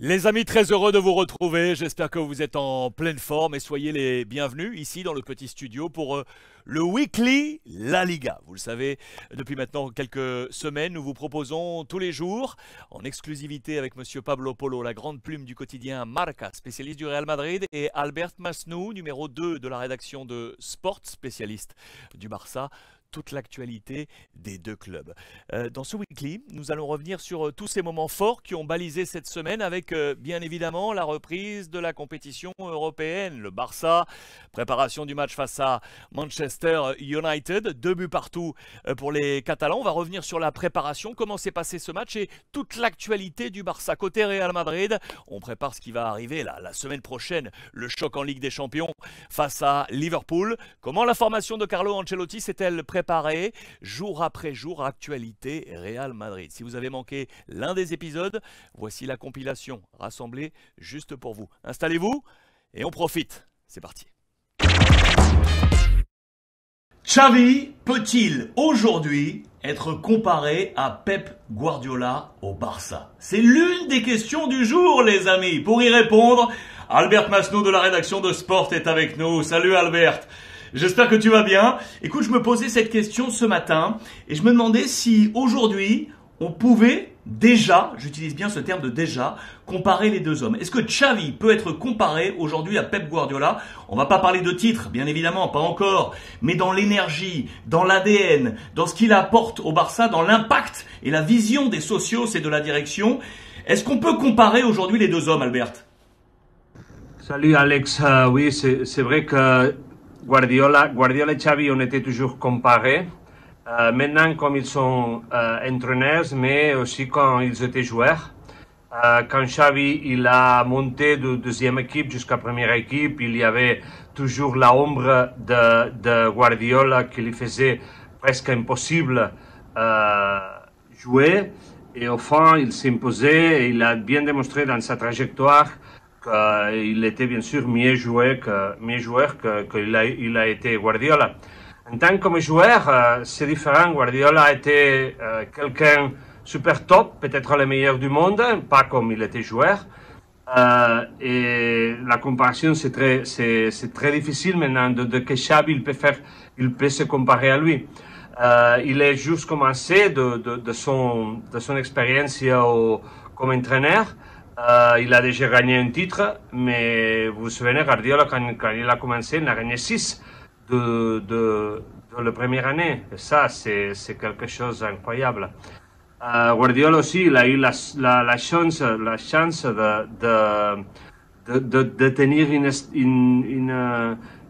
Les amis, très heureux de vous retrouver. J'espère que vous êtes en pleine forme et soyez les bienvenus ici dans le petit studio pour le Weekly La Liga. Vous le savez, depuis maintenant quelques semaines, nous vous proposons tous les jours, en exclusivité avec Monsieur Pablo Polo, la grande plume du quotidien Marca, spécialiste du Real Madrid, et Albert Masnou, numéro 2 de la rédaction de Sport, spécialiste du Barça, toute l'actualité des deux clubs. Dans ce weekly, nous allons revenir sur tous ces moments forts qui ont balisé cette semaine avec bien évidemment la reprise de la compétition européenne. Le Barça, préparation du match face à Manchester United, 2 buts partout pour les Catalans. On va revenir sur la préparation, comment s'est passé ce match et toute l'actualité du Barça. Côté Real Madrid, on prépare ce qui va arriver la semaine prochaine, le choc en Ligue des Champions face à Liverpool. Comment la formation de Carlo Ancelotti s'est-elle préparée jour après jour, actualité Real Madrid. Si vous avez manqué l'un des épisodes, voici la compilation rassemblée juste pour vous. Installez-vous et on profite. C'est parti. Xavi peut-il aujourd'hui être comparé à Pep Guardiola au Barça? C'est l'une des questions du jour, les amis. Pour y répondre, Albert Masnou de la rédaction de Sport est avec nous. Salut Albert. J'espère que tu vas bien. Écoute, je me posais cette question ce matin et je me demandais si aujourd'hui on pouvait déjà, j'utilise bien ce terme de déjà, comparer les deux hommes. Est-ce que Xavi peut être comparé aujourd'hui à Pep Guardiola? On va pas parler de titre, bien évidemment, pas encore, mais dans l'énergie, dans l'ADN, dans ce qu'il apporte au Barça, dans l'impact et la vision des socios et de la direction. Est-ce qu'on peut comparer aujourd'hui les deux hommes, Albert? Salut Alex, oui, c'est vrai que Guardiola et Xavi ont été toujours comparés. Maintenant, comme ils sont entraîneurs, mais aussi quand ils étaient joueurs. Quand Xavi il a monté de deuxième équipe jusqu'à première équipe, il y avait toujours l'ombre de Guardiola qui lui faisait presque impossible jouer. Et au fond, il s'est imposé et il a bien démontré dans sa trajectoire qu'il était bien sûr mieux joueur qu'il a été Guardiola. En tant que joueur, c'est différent. Guardiola a été quelqu'un super top, peut-être le meilleur du monde, pas comme il était joueur. Et la comparaison, c'est très difficile maintenant de que Xavi il peut se comparer à lui. Il est juste commencé de son expérience comme entraîneur. Il a déjà gagné un titre, mais vous vous souvenez, Guardiola, quand il a commencé, il a gagné 6 de la première année. Et ça, c'est quelque chose d'incroyable. Guardiola aussi, il a eu la chance de tenir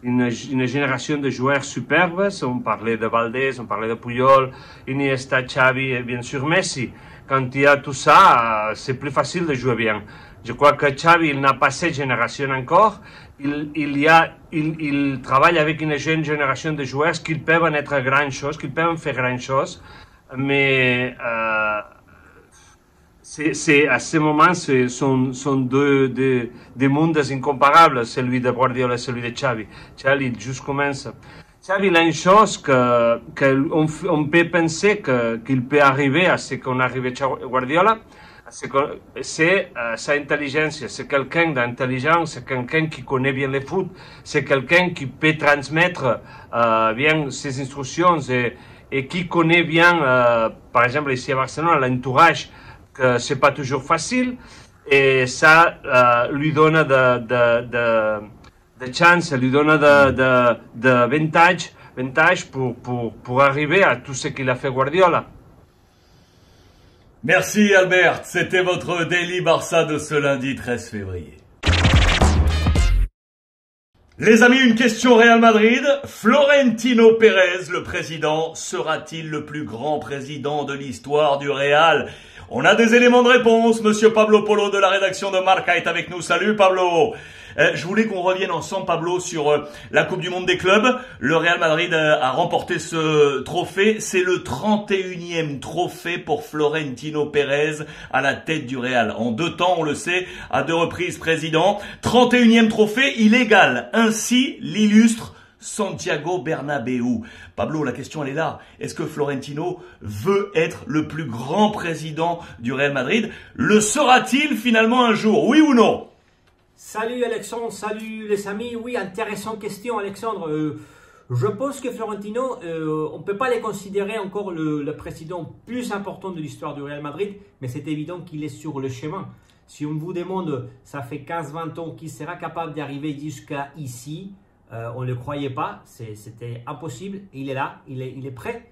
une génération de joueurs superbes. On parlait de Valdés, on parlait de Puyol, Iniesta, Xavi et bien sûr Messi. Quand il y a tout ça, c'est plus facile de jouer bien. Je crois que Xavi, il n'a pas cette génération encore. Il travaille avec une jeune génération de joueurs qui peuvent être grandes choses, qui peuvent faire grandes choses. Mais à ce moment, ce sont deux mondes incomparables, celui de Guardiola et celui de Xavi. Xavi juste commence. Xavi, il a une chose qu'on peut penser qu'il peut arriver à ce qu'on arrive à Guardiola, c'est sa intelligence. C'est quelqu'un d'intelligent, c'est quelqu'un qui connaît bien le foot, c'est quelqu'un qui peut transmettre bien ses instructions et qui connaît bien, par exemple ici à Barcelone, l'entourage, que c'est pas toujours facile, et ça lui donne de chance, lui donne de avantage pour arriver à tout ce qu'il a fait Guardiola. Merci Albert, c'était votre Daily Barça de ce lundi 13 février. Les amis, une question Real Madrid. Florentino Pérez, le président, sera-t-il le plus grand président de l'histoire du Real? On a des éléments de réponse. Monsieur Pablo Polo de la rédaction de Marca est avec nous. Salut Pablo. Je voulais qu'on revienne ensemble, Pablo, sur la Coupe du Monde des clubs. Le Real Madrid a remporté ce trophée. C'est le 31e trophée pour Florentino Pérez à la tête du Real. En 2 temps, on le sait, à 2 reprises président. 31e trophée, il égale ainsi l'illustre Santiago Bernabéu. Pablo, la question elle est là. Est-ce que Florentino veut être le plus grand président du Real Madrid? Le sera-t-il finalement un jour? Oui ou non? Salut Alexandre, salut les amis. Oui, intéressante question Alexandre. Je pense que Florentino, on ne peut pas les considérer encore le président plus important de l'histoire du Real Madrid, mais c'est évident qu'il est sur le chemin. Si on vous demande, ça fait 15-20 ans qu'il sera capable d'arriver jusqu'à ici, on ne le croyait pas, c'était impossible. Il est là, il est prêt.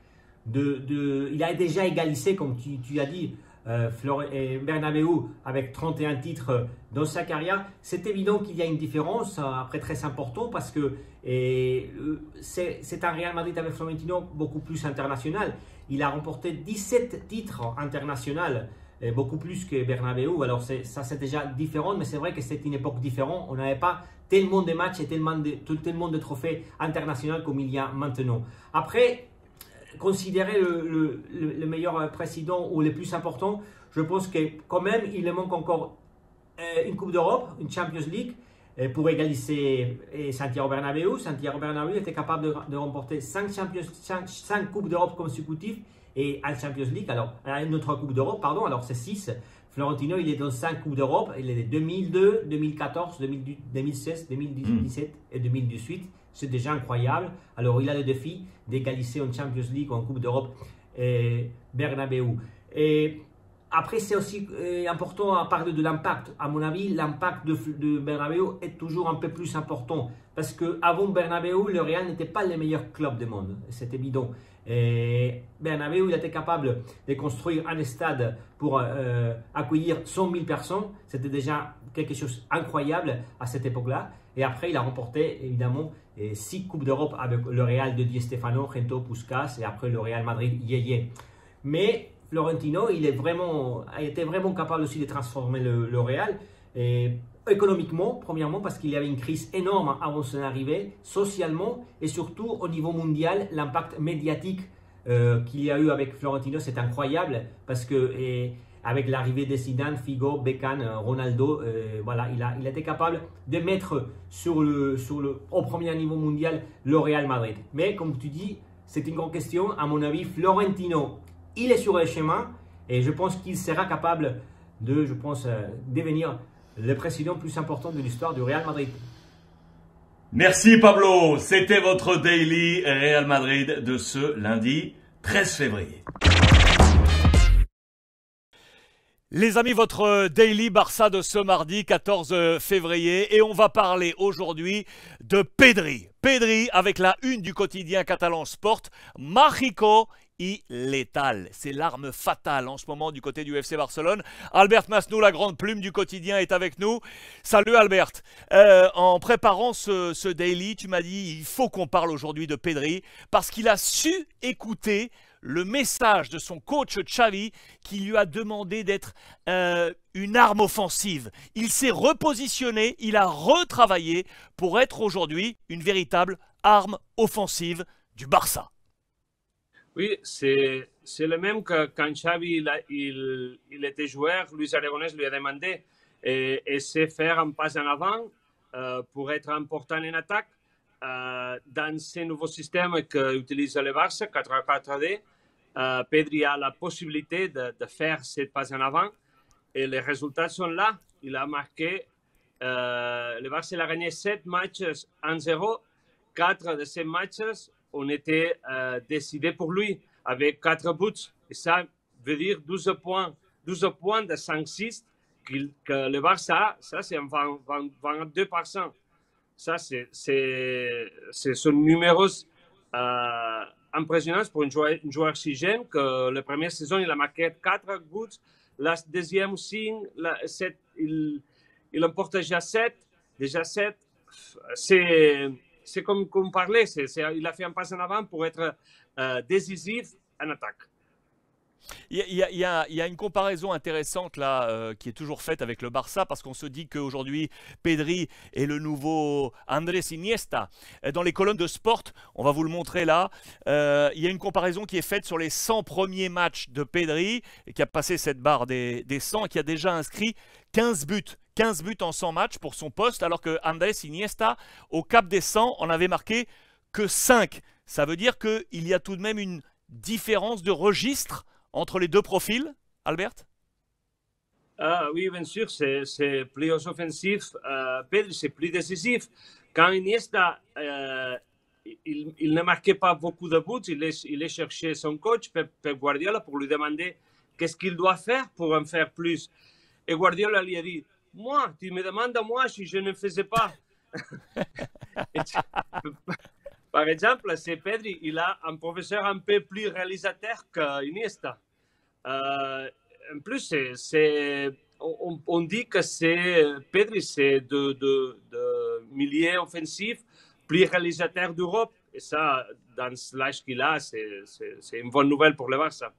Il a déjà égalisé, comme tu as dit, Bernabéu avec 31 titres dans sa carrière. C'est évident qu'il y a une différence, après très important, parce que c'est un Real Madrid avec Florentino beaucoup plus international. Il a remporté 17 titres internationaux, beaucoup plus que Bernabéu. Alors ça c'est déjà différent, mais c'est vrai que c'est une époque différente. On n'avait pas tellement de matchs et tellement de trophées internationaux comme il y a maintenant. Après, considérer le meilleur président ou le plus important, je pense que quand même il lui manque encore une Coupe d'Europe, une Champions League pour égaliser Santiago Bernabéu. Santiago Bernabéu était capable de remporter 5 Coupes d'Europe consécutives et une Champions League, alors une autre Coupe d'Europe, pardon, alors c'est 6. Florentino, il est dans 5 Coupes d'Europe, il est 2002, 2014, 2016, 2017 et 2018. C'est déjà incroyable. Alors, il a le défi d'égaliser en Champions League ou en Coupe d'Europe Bernabéu. Et après, c'est aussi important à parler de l'impact. À mon avis, l'impact de Bernabéu est toujours un peu plus important. Parce qu'avant Bernabéu, le Real n'était pas le meilleur club du monde. C'est évident. Et Bernabéu, il était capable de construire un stade pour accueillir 100 000 personnes. C'était déjà quelque chose d'incroyable à cette époque-là. Et après, il a remporté évidemment 6 Coupes d'Europe avec le Real de Di Stefano, Gento, Puskás et après le Real Madrid, Yeye. Mais Florentino, il était vraiment capable aussi de transformer le Real. Et économiquement, premièrement, parce qu'il y avait une crise énorme avant son arrivée, socialement et surtout au niveau mondial, l'impact médiatique qu'il y a eu avec Florentino, c'est incroyable parce que avec l'arrivée de Zidane, Figo, Beckham, Ronaldo, voilà, il était capable de mettre au premier niveau mondial le Real Madrid. Mais comme tu dis, c'est une grande question. À mon avis, Florentino, il est sur le chemin et je pense qu'il sera capable de, devenir le président plus important de l'histoire du Real Madrid. Merci Pablo, c'était votre Daily Real Madrid de ce lundi 13 février. Les amis, votre Daily Barça de ce mardi 14 février et on va parler aujourd'hui de Pedri. Pedri avec la une du quotidien catalan Sport, Mágico y létal. C'est l'arme fatale en ce moment du côté du FC Barcelone. Albert Masnou, la grande plume du quotidien, est avec nous. Salut Albert. En préparant ce daily, tu m'as dit il faut qu'on parle aujourd'hui de Pedri parce qu'il a su écouter le message de son coach Xavi qui lui a demandé d'être une arme offensive. Il s'est repositionné, il a retravaillé pour être aujourd'hui une véritable arme offensive du Barça. Oui, c'est le même que quand Xavi il était joueur, Luis Aragonès lui a demandé et c'est faire un pas en avant pour être important en attaque dans ce nouveau système qu'utilise le Barça, 4-4-2. Pedri a la possibilité de faire cette passe en avant et les résultats sont là. Il a marqué, le Barça a gagné 7 matchs 1-0. 4 de ces matchs ont été décidés pour lui avec 4 buts. Et ça veut dire 12 points de 5-6 que le Barça a. Ça, c'est 22%. Ça, c'est son numéro impressionnant pour un joueur si jeune que la première saison, il a marqué 4 buts. La deuxième aussi, il emporte déjà 7. Déjà 7, c'est comme on parlait, il a fait un pas en avant pour être décisif en attaque. Il y a une comparaison intéressante là qui est toujours faite avec le Barça parce qu'on se dit qu'aujourd'hui Pedri est le nouveau Andrés Iniesta. Dans les colonnes de Sport, on va vous le montrer là, il y a une comparaison qui est faite sur les 100 premiers matchs de Pedri qui a passé cette barre des 100 et qui a déjà inscrit 15 buts. 15 buts en 100 matchs pour son poste alors que Andrés Iniesta au cap des 100 en avait marqué que 5. Ça veut dire qu'il y a tout de même une différence de registre entre les deux profils, Albert? Oui, bien sûr, c'est plus offensif. Pedri, c'est plus décisif. Quand Iniesta, il ne marquait pas beaucoup de buts, il est cherché son coach, Pep Guardiola, pour lui demander qu'est-ce qu'il doit faire pour en faire plus. Et Guardiola lui a dit, moi, tu me demandes à moi si je ne faisais pas. Par exemple, c'est Pedri, il a un professeur un peu plus réalisateur qu'Iniesta. En plus, on dit que Pedri, c'est de milieu offensif plus réalisateur d'Europe. Et ça, dans l'âge qu'il a, c'est une bonne nouvelle pour le Barça.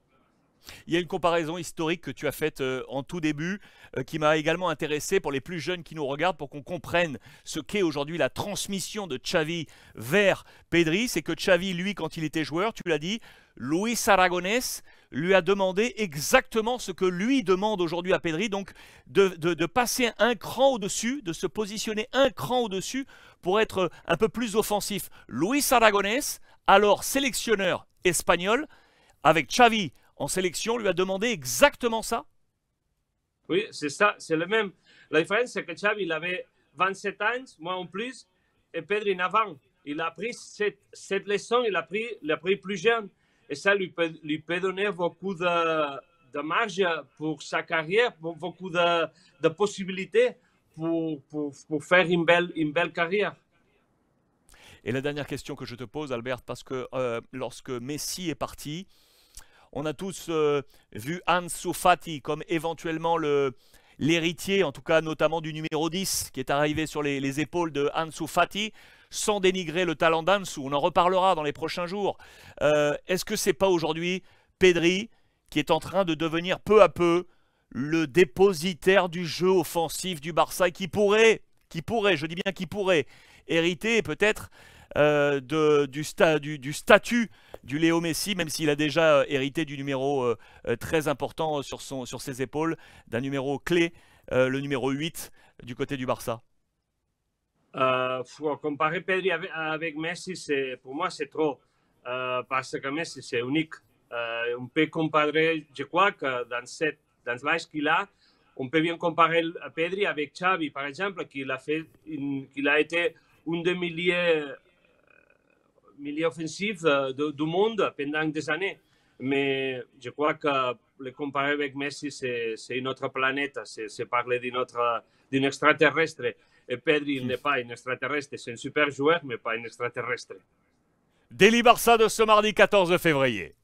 Il y a une comparaison historique que tu as faite en tout début qui m'a également intéressé pour les plus jeunes qui nous regardent pour qu'on comprenne ce qu'est aujourd'hui la transmission de Xavi vers Pedri. C'est que Xavi, lui, quand il était joueur, tu l'as dit, Luis Aragonès lui a demandé exactement ce que lui demande aujourd'hui à Pedri, donc de passer un cran au-dessus, de se positionner un cran au-dessus pour être un peu plus offensif. Luis Aragonès, alors sélectionneur espagnol, avec Xavi en sélection, lui a demandé exactement ça? Oui, c'est ça, c'est le même. La différence, c'est que Xavi, il avait 27 ans, moi en plus, et Pedri 9 ans. Il a pris cette leçon, il a pris plus jeune. Et ça lui peut donner beaucoup de marge pour sa carrière, beaucoup de possibilités pour faire une belle carrière. Et la dernière question que je te pose, Albert, parce que lorsque Messi est parti, on a tous vu Ansu Fati comme éventuellement l'héritier, en tout cas notamment du numéro 10, qui est arrivé sur les épaules de Ansu Fati, sans dénigrer le talent d'Ansu. On en reparlera dans les prochains jours. Est-ce que ce n'est pas aujourd'hui Pedri qui est en train de devenir peu à peu le dépositaire du jeu offensif du Barça et qui pourrait, je dis bien qui pourrait, hériter peut-être du statut du Léo Messi, même s'il a déjà hérité du numéro très important sur ses épaules, d'un numéro clé, le numéro 8 du côté du Barça? Comparer Pedri avec Messi, pour moi, c'est trop. Parce que Messi, c'est unique. On peut comparer, je crois que dans l'âge qu'il a, on peut bien comparer Pedri avec Xavi, par exemple, qu'il a été un des milieux offensifs du monde pendant des années. Mais je crois que le comparer avec Messi, c'est une autre planète. C'est parler d'un extraterrestre. Et Pedri, il n'est pas un extraterrestre. C'est un super joueur, mais pas un extraterrestre. Daily Barça de ce mardi 14 février.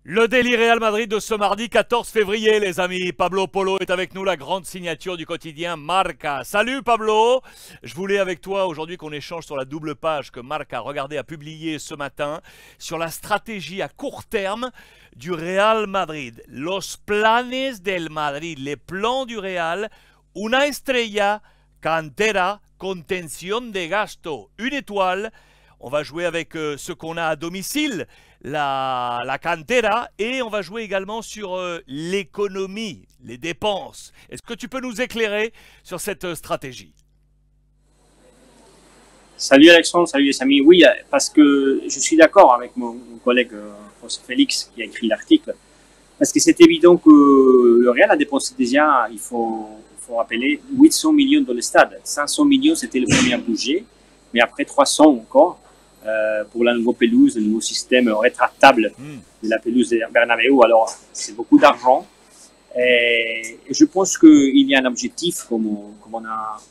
Le Daily Real Madrid de ce mardi 14 février, les amis. Pablo Polo est avec nous, la grande signature du quotidien Marca. Salut Pablo. Je voulais avec toi aujourd'hui qu'on échange sur la double page que Marca, regardez, a publiée ce matin sur la stratégie à court terme du Real Madrid. Los planes del Madrid, les plans du Real. Una estrella, cantera, contención de gasto. Une étoile. On va jouer avec ce qu'on a à domicile, la cantera, et on va jouer également sur l'économie, les dépenses. Est-ce que tu peux nous éclairer sur cette stratégie? Salut Alexandre, salut les amis. Oui, parce que je suis d'accord avec mon collègue José Félix qui a écrit l'article, parce que c'est évident que le Real a dépensé déjà, il faut rappeler, 800 millions dans le stade. 500 millions, c'était le premier budget, mais après 300 encore. Pour la nouvelle pelouse, le nouveau système rétractable de la pelouse de Bernabéu. Alors, c'est beaucoup d'argent. Et je pense qu'il y a un objectif, comme on a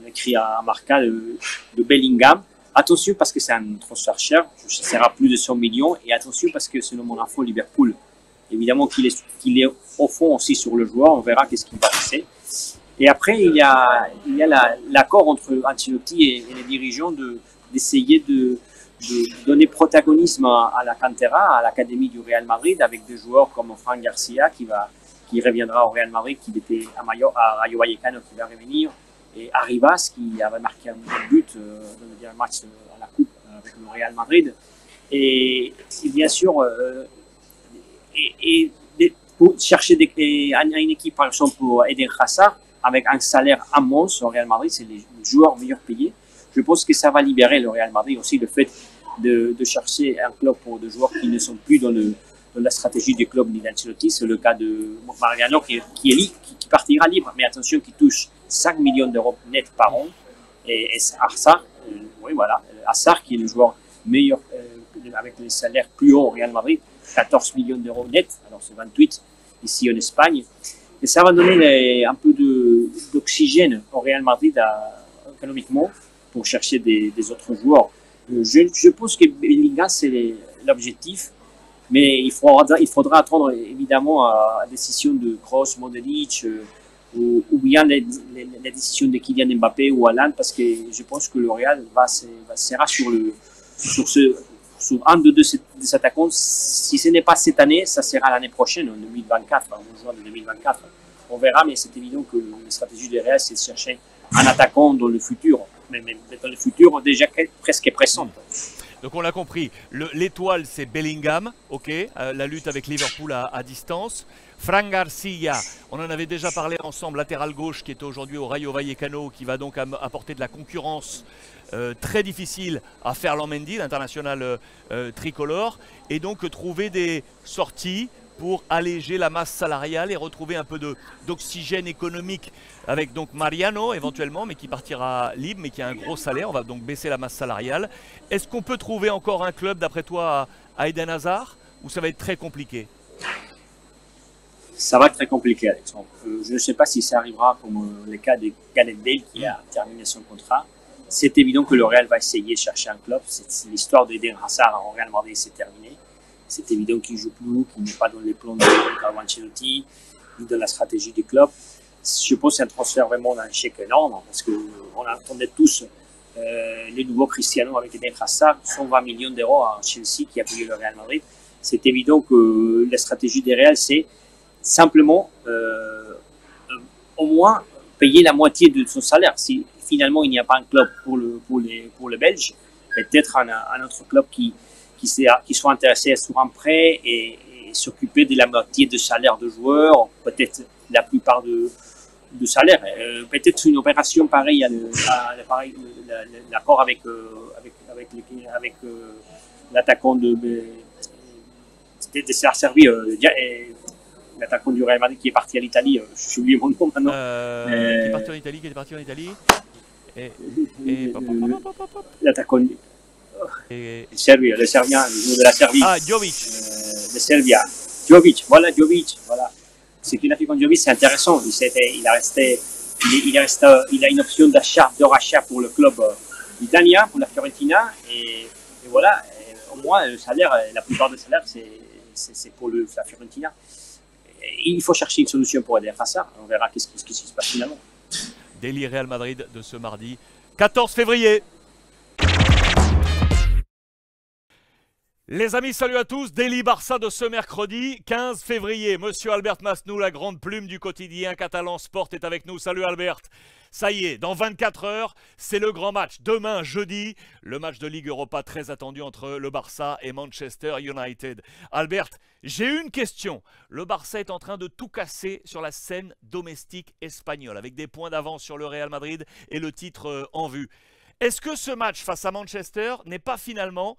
écrit à Marca, de Bellingham. Attention parce que c'est un transfert cher, ce sera plus de 100 millions. Et attention parce que selon mon info, Liverpool, évidemment qu'il est au fond aussi sur le joueur, on verra qu'est-ce qui va passer. Et après, il y a l'accord entre Ancelotti et les dirigeants d'essayer de donner protagonisme à la cantera, à l'académie du Real Madrid, avec des joueurs comme Fran Garcia qui reviendra au Real Madrid, qui était à Rayo Vallecano, qui va revenir, et Arribas qui avait marqué un but dans le dernier match à la Coupe avec le Real Madrid. Et bien sûr, pour chercher une équipe, par exemple pour Eden Hazard, avec un salaire immense au Real Madrid, c'est les joueurs mieux payés. Je pense que ça va libérer le Real Madrid aussi, le fait de chercher un club pour des joueurs qui ne sont plus dans la stratégie du club ni d'Ancelotti. C'est le cas de Mariano qui partira libre, mais attention, qui touche 5 millions d'euros net par an. Et Hazard, oui, voilà, Hazard qui est le joueur meilleur avec les salaires plus hauts au Real Madrid, 14 millions d'euros net, alors c'est 28 ici en Espagne. Et ça va donner un peu d'oxygène au Real Madrid économiquement pour chercher des autres joueurs. Je pense que Bellingham, c'est l'objectif, mais il faudra attendre évidemment la décision de Kroos, Modric, ou bien la décision de Kylian Mbappé ou Haaland, parce que je pense que le Real sera sur un de ces attaquants. Si ce n'est pas cette année, ça sera l'année prochaine, en 2024, en juin de 2024. On verra, mais c'est évident que la stratégie du Real, c'est de chercher un attaquant dans le futur, mais dans le futur déjà presque pressant. Donc on l'a compris, l'étoile c'est Bellingham, ok, la lutte avec Liverpool à distance. Fran Garcia, on en avait déjà parlé ensemble, latéral gauche qui est aujourd'hui au Rayo Vallecano, qui va donc apporter de la concurrence très difficile à Ferland Mendy, l'international tricolore, et donc trouver des sorties pour alléger la masse salariale et retrouver un peu d'oxygène économique avec donc Mariano éventuellement, mais qui partira libre, mais qui a un gros salaire. On va donc baisser la masse salariale. Est-ce qu'on peut trouver encore un club, d'après toi, à Eden Hazard, ou ça va être très compliqué? Ça va être très compliqué, Alexandre. Je ne sais pas si ça arrivera comme le cas de Gareth Bale qui a terminé son contrat. C'est évident que le Real va essayer de chercher un club. L'histoire d'Eden Hazard au Real Madrid, c'est terminé. C'est évident qu'il ne joue plus, qu'il n'est pas dans les plans de Carlo Ancelotti, ni de la stratégie du club. Je pense que c'est un transfert vraiment d'un échec énorme, parce qu'on attendait tous les nouveaux Cristiano avec Eden Hazard, 120 millions d'euros à Chelsea qui a payé le Real Madrid. C'est évident que la stratégie des Real, c'est simplement au moins payer la moitié de son salaire. Si finalement il n'y a pas un club pour le Belge, peut-être un autre club qui soit intéressé sur un prêt et s'occuper de la moitié de salaire de joueurs, peut-être la plupart de salaire. Peut-être une opération pareille l'accord avec l'attaquant de servi l'attaquant du Real Madrid qui est parti à l'Italie, j'ai oublié mon nom maintenant. Qui est parti en Italie, L'attaquant le Serbien, le joueur de la Serbie. Ah, Jovic. De Serbia. Jovic, voilà. Ce qu'il a fait contre Jovic, c'est intéressant. Il a une option de rachat pour le club italien, pour la Fiorentina, et voilà. Et au moins, le salaire, la plupart des salaires, c'est pour la Fiorentina. Et il faut chercher une solution pour aider Hazard. On verra qu'est-ce qui se passe finalement. Daily Real Madrid de ce mardi 14 février. Les amis, salut à tous. Daily Barça de ce mercredi 15 février. Monsieur Albert Masnou, la grande plume du quotidien catalan Sport, est avec nous. Salut Albert. Ça y est, dans 24 heures, c'est le grand match. Demain, jeudi, le match de Ligue Europa très attendu entre le Barça et Manchester United. Albert, j'ai une question. Le Barça est en train de tout casser sur la scène domestique espagnole, avec des points d'avance sur le Real Madrid et le titre en vue. Est-ce que ce match face à Manchester n'est pas finalement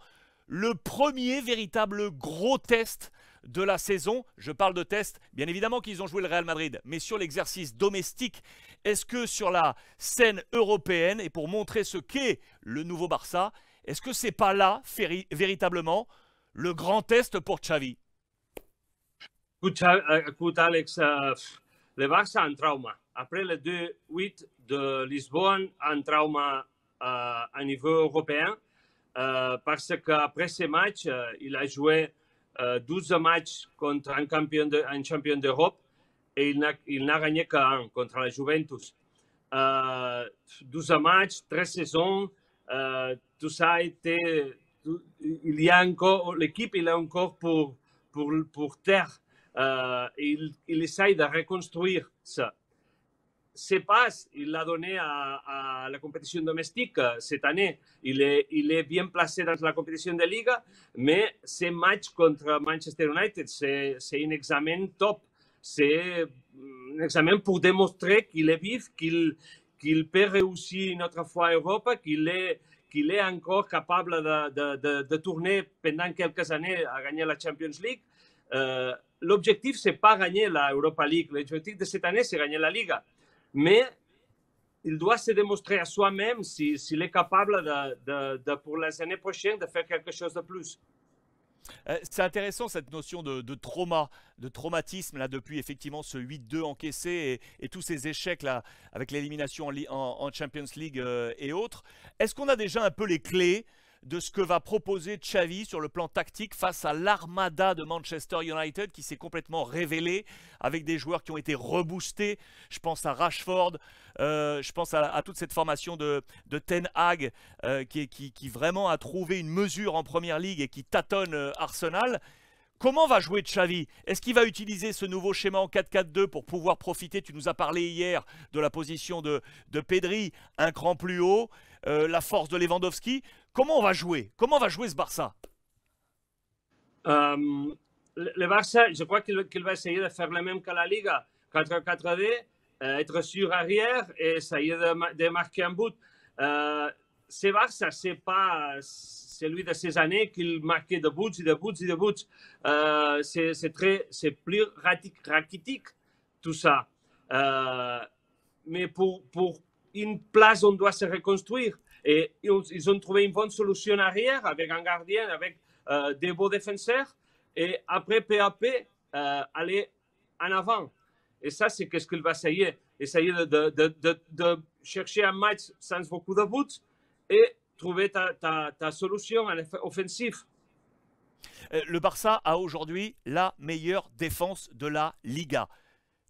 le premier véritable gros test de la saison? Je parle de test, bien évidemment qu'ils ont joué le Real Madrid, mais sur l'exercice domestique, est-ce que sur la scène européenne, et pour montrer ce qu'est le nouveau Barça, est-ce que c'est pas là, véritablement, le grand test pour Xavi? Écoute Alex, le Barça a un trauma. Après le 2-8 de Lisbonne, un trauma à niveau européen, parce qu'après ce match, il a joué 12 matchs contre un champion d'Europe et il n'a gagné qu'un contre la Juventus. 12 matchs, 13 saisons, tout ça a été... Il y a encore, l'équipe est encore pour terre. Il essaye de reconstruire ça. Ce passe, il l'a donné à la compétition domestique cette année. Il est bien placé dans la compétition de Liga, mais ce match contre Manchester United, c'est un examen top. C'est examen pour démontrer qu'il est vif, qu'il peut réussir une autre fois en Europe, qu'il est encore capable de tourner pendant quelques années à gagner la Champions League. L'objectif, ce n'est pas gagner la Europa League. L'objectif de cette année, c'est gagner la Liga. Mais il doit se démontrer à soi-même s'il est capable, pour les années prochaines, de faire quelque chose de plus. C'est intéressant cette notion de trauma, de traumatisme là depuis effectivement ce 8-2 encaissé et tous ces échecs là avec l'élimination en Champions League et autres. Est-ce qu'on a déjà un peu les clés de ce que va proposer Xavi sur le plan tactique face à l'armada de Manchester United qui s'est complètement révélée avec des joueurs qui ont été reboostés? Je pense à Rashford, je pense à toute cette formation de Ten Hag qui vraiment a trouvé une mesure en Première Ligue et qui tâtonne Arsenal. Comment va jouer Xavi? Est-ce qu'il va utiliser ce nouveau schéma en 4-4-2 pour pouvoir profiter? Tu nous as parlé hier de la position de Pedri, un cran plus haut, la force de Lewandowski. Comment on va jouer? Comment va jouer ce Barça? Le Barça, je crois qu'il va essayer de faire le même que la Liga, 4-4-2, être sur arrière et essayer de marquer un but. Ce Barça, ce n'est pas celui de ces années qu'il marquait de buts et de buts et de buts. C'est plus rachitique, tout ça. Mais pour une place, on doit se reconstruire. Et ils ont trouvé une bonne solution arrière avec un gardien, avec des beaux défenseurs. Et après, peu à peu, aller en avant. Et ça, c'est ce qu'il va essayer. Essayer de chercher un match sans beaucoup de buts et trouver ta solution offensive. Le Barça a aujourd'hui la meilleure défense de la Liga.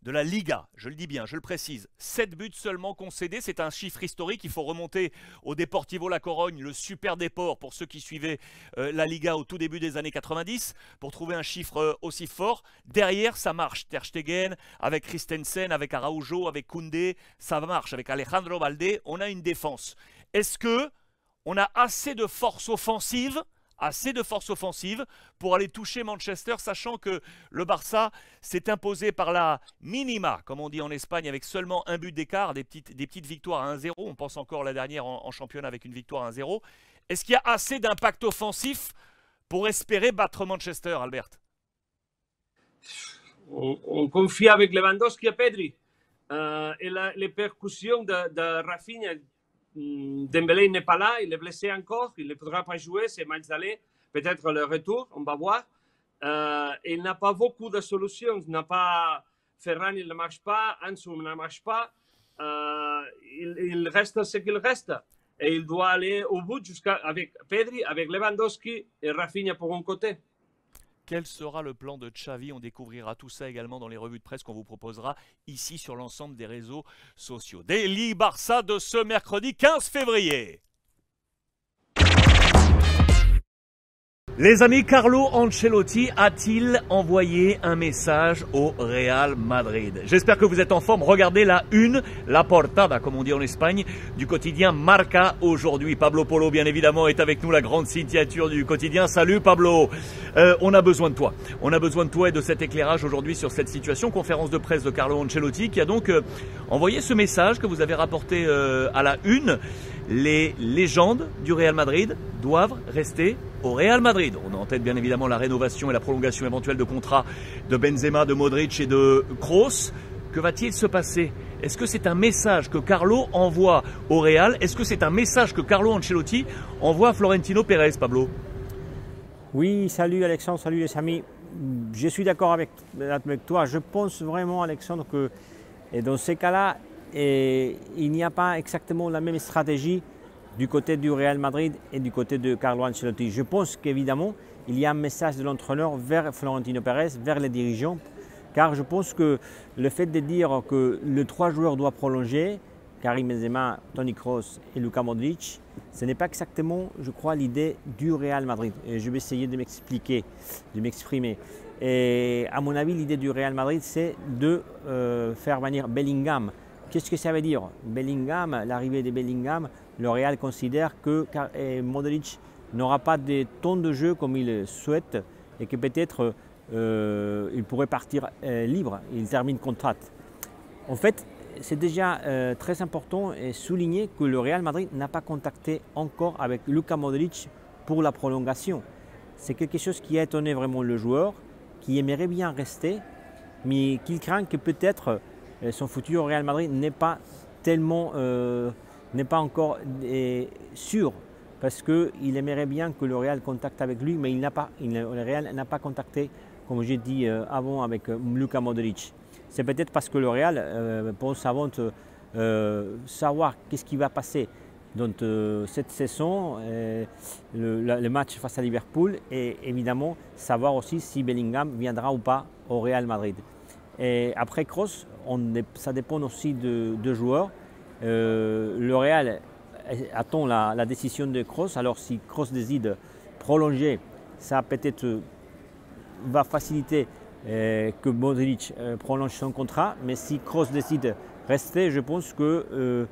De la Liga, je le dis bien, je le précise. 7 buts seulement concédés, c'est un chiffre historique. Il faut remonter au Deportivo La Corogne, le Super Deport, pour ceux qui suivaient la Liga au tout début des années 90, pour trouver un chiffre aussi fort. Derrière, ça marche. Ter Stegen, avec Christensen, avec Araujo, avec Koundé, ça marche. Avec Alejandro Balde, on a une défense. Est-ce qu'on a assez de force offensive pour aller toucher Manchester, sachant que le Barça s'est imposé par la minima, comme on dit en Espagne, avec seulement un but d'écart, des petites victoires à 1-0. On pense encore la dernière en championnat avec une victoire à 1-0. Est-ce qu'il y a assez d'impact offensif pour espérer battre Manchester, Albert? On confie avec Lewandowski et Pedri. Et les percussions de Rafinha. Dembélé n'est pas là, il est blessé encore, il ne pourra pas jouer ces matchs d'aller, peut-être le retour, on va voir. Il n'a pas beaucoup de solutions, il n'a pas Ferran, il ne marche pas, Ansu ne marche pas, il reste ce qu'il reste et il doit aller au bout avec Pedri, avec Lewandowski et Rafinha pour un côté. Quel sera le plan de Xavi? On découvrira tout ça également dans les revues de presse qu'on vous proposera ici sur l'ensemble des réseaux sociaux. Daily Barça de ce mercredi 15 février. Les amis, Carlo Ancelotti a-t-il envoyé un message au Real Madrid? J'espère que vous êtes en forme. Regardez la une, la portada, comme on dit en Espagne, du quotidien Marca aujourd'hui. Pablo Polo, bien évidemment, est avec nous, la grande signature du quotidien. Salut Pablo. On a besoin de toi. On a besoin de toi et de cet éclairage aujourd'hui sur cette situation. Conférence de presse de Carlo Ancelotti qui a donc envoyé ce message que vous avez rapporté à la une. Les légendes du Real Madrid doivent rester au Real Madrid. On a en tête bien évidemment la rénovation et la prolongation éventuelle de contrats de Benzema, de Modric et de Kroos. Que va-t-il se passer? Est-ce que c'est un message que Carlo envoie au Real? Est-ce que c'est un message que Carlo Ancelotti envoie à Florentino Pérez, Pablo? Oui, salut Alexandre, salut les amis. Je suis d'accord avec toi. Je pense vraiment, Alexandre, que dans ces cas-là, il n'y a pas exactement la même stratégie du côté du Real Madrid et du côté de Carlo Ancelotti. Je pense qu'évidemment, il y a un message de l'entraîneur vers Florentino Pérez, vers les dirigeants, car je pense que le fait de dire que les 3 joueurs doivent prolonger, Karim Benzema, Toni Kroos et Luka Modric, ce n'est pas exactement, je crois, l'idée du Real Madrid. Et je vais essayer de m'expliquer, de m'exprimer. Et à mon avis, l'idée du Real Madrid, c'est de faire venir Bellingham. Qu'est-ce que ça veut dire? Bellingham, l'arrivée de Bellingham, le Real considère que Modric n'aura pas de temps de jeu comme il souhaite et que peut-être il pourrait partir libre, il termine contrat. En fait, c'est déjà très important et souligner que le Real Madrid n'a pas contacté encore avec Luka Modric pour la prolongation. C'est quelque chose qui a étonné vraiment le joueur, qui aimerait bien rester, mais qu'il craint que peut-être son futur au Real Madrid n'est pas tellement, n'est pas encore sûr, parce qu'il aimerait bien que le Real contacte avec lui, mais le Real n'a pas contacté, comme j'ai dit avant, avec Luka Modric. C'est peut-être parce que le Real pense avant savoir qu'est-ce qui va passer dans cette saison, le match face à Liverpool, et évidemment savoir aussi si Bellingham viendra ou pas au Real Madrid. Et après Kroos, ça dépend aussi de joueurs. Le Real attend la décision de Kroos. Alors si Kroos décide prolonger, ça peut-être va faciliter que Modric prolonge son contrat. Mais si Kroos décide rester, je pense que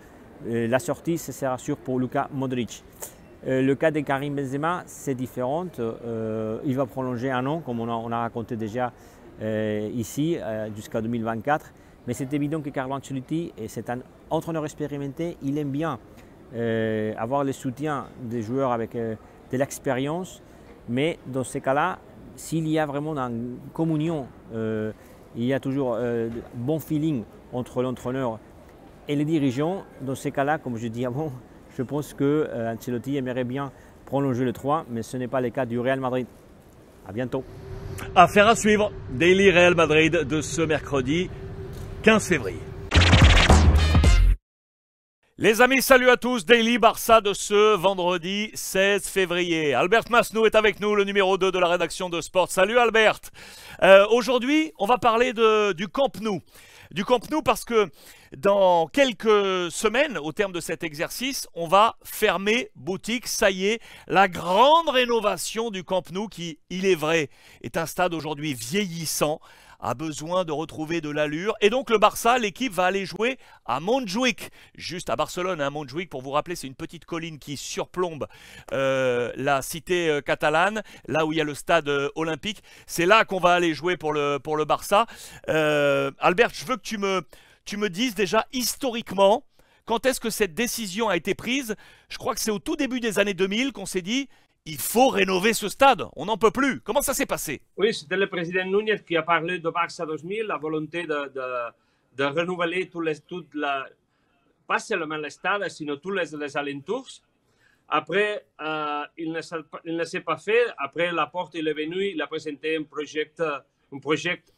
la sortie ce sera sûr pour Luka Modric. Le cas de Karim Benzema, c'est différent. Il va prolonger un an, comme on a raconté déjà ici, jusqu'à 2024. Mais c'est évident que Carlo Ancelotti, c'est un entraîneur expérimenté, il aime bien avoir le soutien des joueurs avec de l'expérience. Mais dans ces cas-là, s'il y a vraiment une communion, il y a toujours bon feeling entre l'entraîneur et les dirigeants, dans ces cas-là, comme je dis avant, je pense que Ancelotti aimerait bien prolonger le 3, mais ce n'est pas le cas du Real Madrid. À bientôt. Affaire à suivre, Daily Real Madrid de ce mercredi 15 février. Les amis, salut à tous, Daily Barça de ce vendredi 16 février. Albert Masnou est avec nous, le numéro 2 de la rédaction de Sport. Salut Albert. Aujourd'hui, on va parler du Camp Nou. Du Camp Nou parce que dans quelques semaines, au terme de cet exercice, on va fermer boutique. Ça y est, la grande rénovation du Camp Nou qui, il est vrai, est un stade aujourd'hui vieillissant, a besoin de retrouver de l'allure. Et donc le Barça, l'équipe va aller jouer à Montjuïc, juste à Barcelone. Hein, Montjuïc, pour vous rappeler, c'est une petite colline qui surplombe la cité catalane, là où il y a le stade olympique. C'est là qu'on va aller jouer pour le Barça. Albert, je veux que tu me dises déjà historiquement, quand est-ce que cette décision a été prise? Je crois que c'est au tout début des années 2000 qu'on s'est dit il faut rénover ce stade, on n'en peut plus. Comment ça s'est passé? Oui, c'était le président Núñez qui a parlé de Barça 2000, la volonté de renouveler pas seulement le stade, sinon tous les alentours. Après, il ne s'est pas fait. Après, Laporte il est venu, il a présenté un projet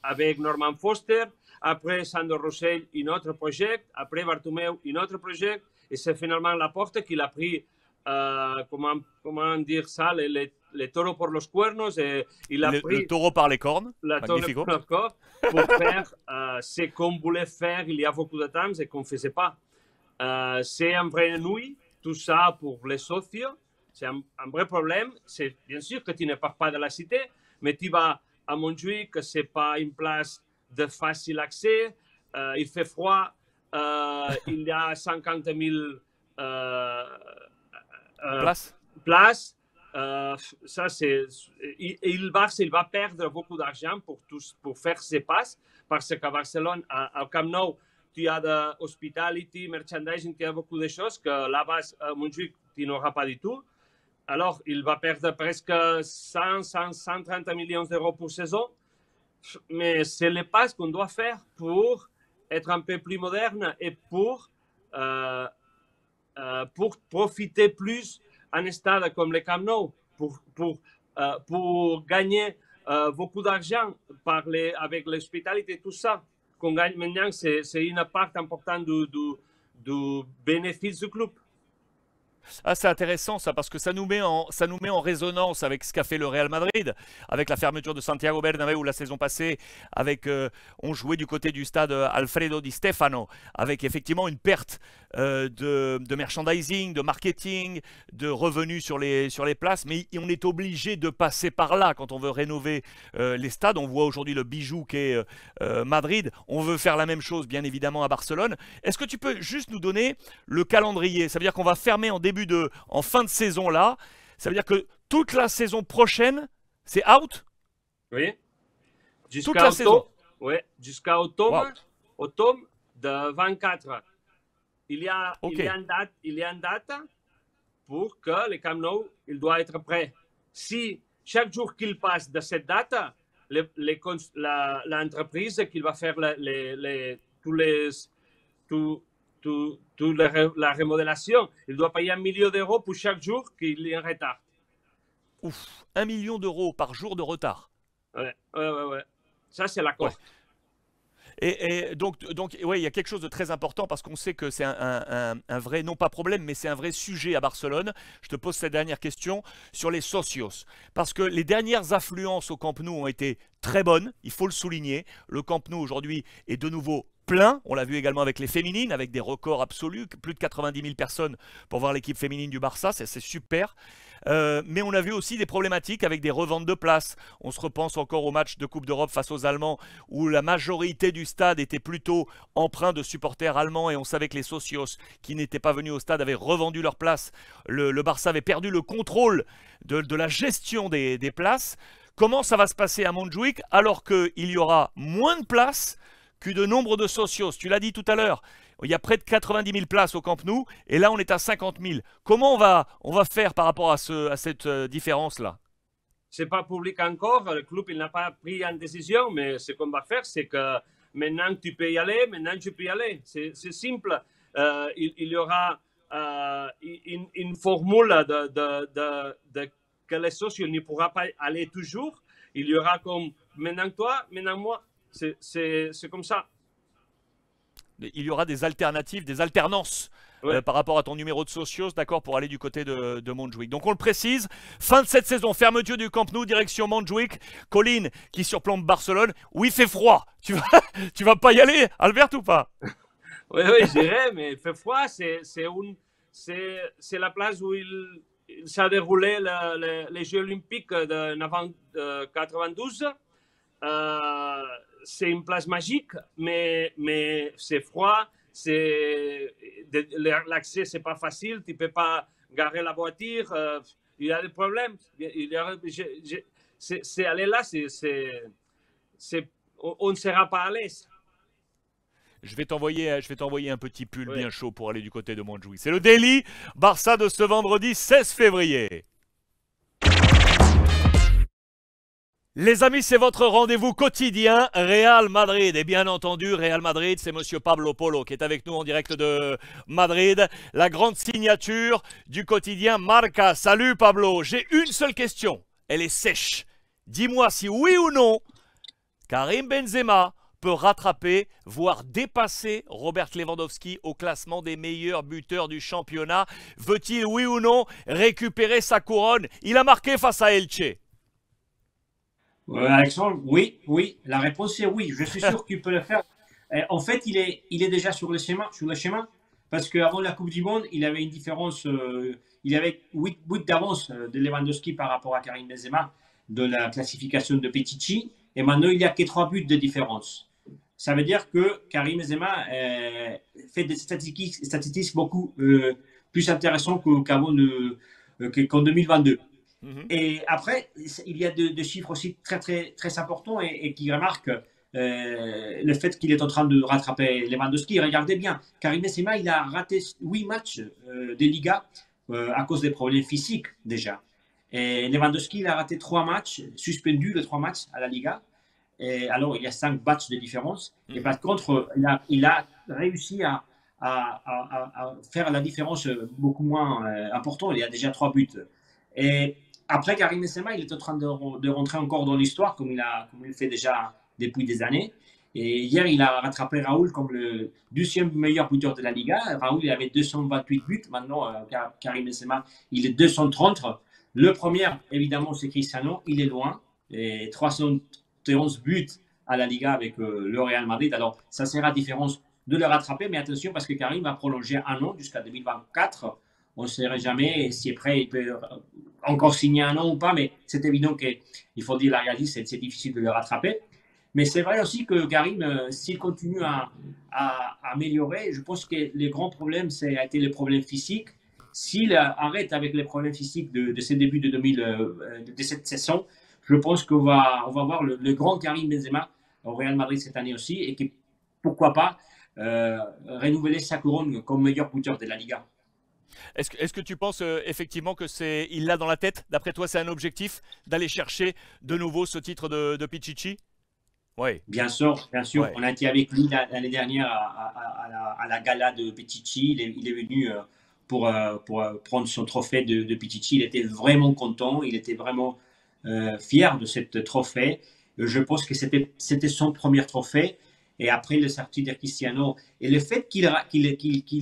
avec Norman Foster. Après, Sandro Rosell, un autre projet. Après, Bartomeu, un autre projet. Et c'est finalement Laporte qui l'a pris, comment dire ça, les taureaux por los cuernos. Et il a pris le taureau par les cornes. Magnifico. Pour faire ce qu'on voulait faire il y a beaucoup de temps et qu'on ne faisait pas. C'est un vrai ennui, tout ça pour les socios. C'est un vrai problème. C'est bien sûr que tu ne pars pas de la cité, mais tu vas à Montjuïc, ce n'est pas une place de facile accès. Il fait froid. Il y a 50 000 places. Ça, il va perdre beaucoup d'argent pour faire ses passes parce qu'à Barcelone, au Camp Nou, tu as de hospitality, merchandising, tu as beaucoup de choses que là-bas, à Montjuïc, tu n'auras pas du tout. Alors, il va perdre presque 130 millions d'euros pour saison. Mais c'est les passes qu'on doit faire pour être un peu plus moderne et pour profiter plus un stade comme le Camp Nou, pour gagner beaucoup d'argent avec l'hospitalité et tout ça. Qu'on gagne maintenant, c'est une part importante du bénéfice du club. Ah, c'est intéressant ça, parce que ça nous met en résonance avec ce qu'a fait le Real Madrid, avec la fermeture de Santiago Bernabéu la saison passée, on jouait du côté du stade Alfredo Di Stefano, avec effectivement une perte de merchandising, de marketing, de revenus sur les places, mais on est obligé de passer par là quand on veut rénover les stades. On voit aujourd'hui le bijou qu'est Madrid, on veut faire la même chose bien évidemment à Barcelone. Est-ce que tu peux juste nous donner le calendrier? Ça veut dire qu'on va fermer en fin de saison là, ça veut dire que toute la saison prochaine, c'est out? Oui. Toute la saison. Oui, jusqu'à automne de 24. Ok. Il y a une date pour que le Camp Nou il doit être prêt. Si chaque jour qu'il passe de cette date, l'entreprise qui va faire la remodélation, il doit payer 1 million d'euros pour chaque jour qu'il est en retard. Ouf, 1 million d'euros par jour de retard. Ouais. Ça, c'est la cause. Ouais. Et donc ouais, il y a quelque chose de très important parce qu'on sait que c'est un vrai, non pas problème, mais c'est un vrai sujet à Barcelone. Je te pose cette dernière question sur les socios. Parce que les dernières affluences au Camp Nou ont été très bonnes, il faut le souligner. Le Camp Nou aujourd'hui est de nouveau plein. On l'a vu également avec les féminines, avec des records absolus, plus de 90 000 personnes pour voir l'équipe féminine du Barça, c'est super. Mais on a vu aussi des problématiques avec des reventes de places. On se repense encore au match de Coupe d'Europe face aux Allemands où la majorité du stade était plutôt empreint de supporters allemands et on savait que les socios qui n'étaient pas venus au stade avaient revendu leurs places. Le Barça avait perdu le contrôle de la gestion des places. Comment ça va se passer à Montjuïc alors qu'il y aura moins de places que de nombre de socios? Tu l'as dit tout à l'heure. Il y a près de 90 000 places au Camp Nou et là on est à 50 000. Comment on va faire par rapport à cette différence-là? C'est pas public encore, le club il n'a pas pris une décision, mais ce qu'on va faire, c'est que maintenant tu peux y aller, maintenant tu peux y aller. C'est simple. Il y aura une formule que les socios ne pourront pas aller toujours. Il y aura comme maintenant toi, maintenant moi. C'est comme ça. Il y aura des alternatives, des alternances par rapport à ton numéro de socios, d'accord, pour aller du côté de Montjuïc. Donc on le précise, fin de cette saison, fermeture du Camp Nou, direction Montjuïc, Colline qui surplombe Barcelone. Oui, il fait froid. Tu vas pas y aller, Albert, ou pas? Oui, j'irai, mais il fait froid. C'est la place où il s'est déroulé les Jeux Olympiques de 1992. C'est une place magique, mais c'est froid, l'accès c'est pas facile, tu peux pas garer la voiture, il y a des problèmes. C'est aller là, on ne sera pas à l'aise. Je vais t'envoyer un petit pull bien chaud pour aller du côté de Montjuïc. C'est le Daily Barça de ce vendredi 16 février. Les amis, c'est votre rendez-vous quotidien Real Madrid. Et bien entendu, Real Madrid, c'est monsieur Pablo Polo qui est avec nous en direct de Madrid. La grande signature du quotidien Marca. Salut Pablo, j'ai une seule question. Elle est sèche. Dis-moi si oui ou non, Karim Benzema peut rattraper, voire dépasser Robert Lewandowski au classement des meilleurs buteurs du championnat. Veut-il, oui ou non, récupérer sa couronne? Il a marqué face à Elche. Alexandre, oui. La réponse est oui. Je suis sûr qu'il peut le faire. En fait, il est déjà sur le chemin parce qu'avant la Coupe du Monde, il avait une différence. Il avait 8 buts d'avance de Lewandowski par rapport à Karim Benzema de la classification de Petici. Et maintenant, il n'y a que 3 buts de différence. Ça veut dire que Karim Benzema fait des statistiques beaucoup plus intéressantes qu'en 2022. Et après, il y a des chiffres aussi très importants et qui remarquent le fait qu'il est en train de rattraper Lewandowski. Regardez bien, Karim Benzema, il a raté 8 matchs de Liga à cause des problèmes physiques déjà. Et Lewandowski, il a raté 3 matchs, suspendu les 3 matchs à la Liga. Et alors, il y a 5 matchs de différence. Et par contre, il a réussi à faire la différence beaucoup moins importante. Il y a déjà 3 buts. Et après, Karim Benzema, il est en train de rentrer encore dans l'histoire, comme il fait déjà depuis des années. Et hier, il a rattrapé Raoul comme le 12e meilleur buteur de la Liga. Raoul, il avait 228 buts. Maintenant, Karim Benzema, il est 230. Le premier, évidemment, c'est Cristiano. Il est loin. Et 311 buts à la Liga avec le Real Madrid. Alors, ça sera différence de le rattraper. Mais attention, parce que Karim va prolonger 1 an jusqu'à 2024. On ne saurait jamais si après il peut encore signer 1 an ou pas, mais c'est évident qu'il faut dire la réalité, c'est difficile de le rattraper. Mais c'est vrai aussi que Karim, s'il continue à améliorer, je pense que les grands problèmes, ça a été les problèmes physiques. S'il arrête avec les problèmes physiques de ses débuts de cette saison, je pense qu'on va voir le grand Karim Benzema au Real Madrid cette année aussi, et que pourquoi pas renouveler sa couronne comme meilleur buteur de la Liga. Est-ce que tu penses effectivement que il l'a dans la tête? D'après toi, c'est un objectif d'aller chercher de nouveau ce titre de Pichichi? Oui. Bien sûr, bien sûr. Ouais. On a été avec lui l'année dernière à la gala de Pichichi. Il est venu pour prendre son trophée de Pichichi. Il était vraiment content, il était vraiment fier de ce trophée. Je pense que c'était son premier trophée. Et après le sortie de Cristiano. Et le fait qu'il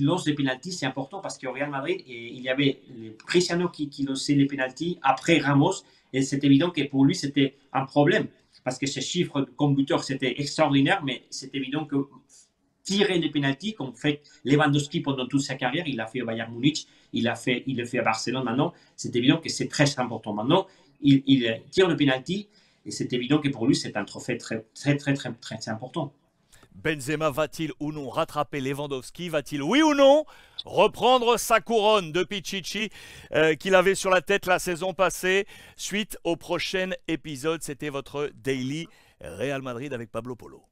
lance les pénaltys, c'est important parce qu'au Real Madrid, il y avait Cristiano qui lançait les pénaltys après Ramos. Et c'est évident que pour lui, c'était un problème. Parce que ses chiffres comme buteur, c'était extraordinaire. Mais c'est évident que tirer les pénaltys, comme fait Lewandowski pendant toute sa carrière, il l'a fait au Bayern Munich, il le fait à Barcelone maintenant. C'est évident que c'est très important. Maintenant, il tire le pénalty et c'est évident que pour lui, c'est un trophée très, très, très, très, très important. Benzema va-t-il ou non rattraper Lewandowski? Va-t-il, oui ou non, reprendre sa couronne de Pichichi qu'il avait sur la tête la saison passée? Suite au prochain épisode, c'était votre Daily Real Madrid avec Pablo Polo.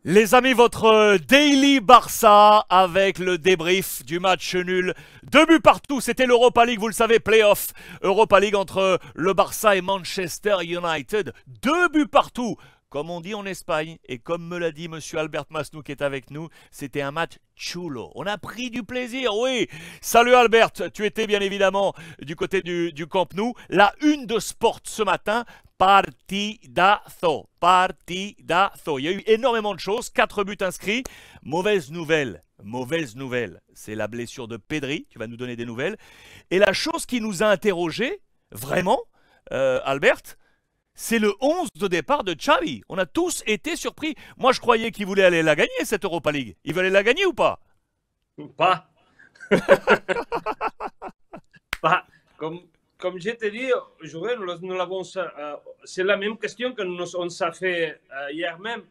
Les amis, votre Daily Barça avec le débrief du match nul. 2 buts partout, c'était l'Europa League, vous le savez, playoff Europa League entre le Barça et Manchester United. 2 buts partout, comme on dit en Espagne, et comme me l'a dit monsieur Albert Masnou qui est avec nous, c'était un match chulo. On a pris du plaisir, oui. Salut Albert, tu étais bien évidemment du côté du Camp Nou. La une de Sport ce matin, partidazo, partidazo. Il y a eu énormément de choses, 4 buts inscrits. Mauvaise nouvelle, c'est la blessure de Pedri, tu vas nous donner des nouvelles. Et la chose qui nous a interrogés, vraiment, Albert, c'est le 11 de départ de Xavi. On a tous été surpris. Moi, je croyais qu'il voulait aller la gagner, cette Europa League. Il veut aller la gagner ou pas? Pas. Pas. Comme je t'ai dit, aujourd'hui, nous l'avons. C'est la même question que on s'est fait hier même.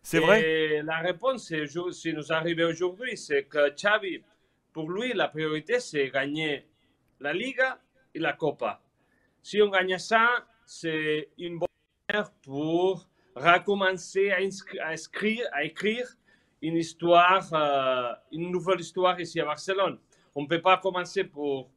C'est vrai. Et la réponse, si nous arrive aujourd'hui, c'est que Xavi, pour lui, la priorité, c'est gagner la Liga et la Copa. Si on gagne ça, c'est une bonne manière pour recommencer à écrire une histoire, une nouvelle histoire ici à Barcelone. On ne peut pas commencer pour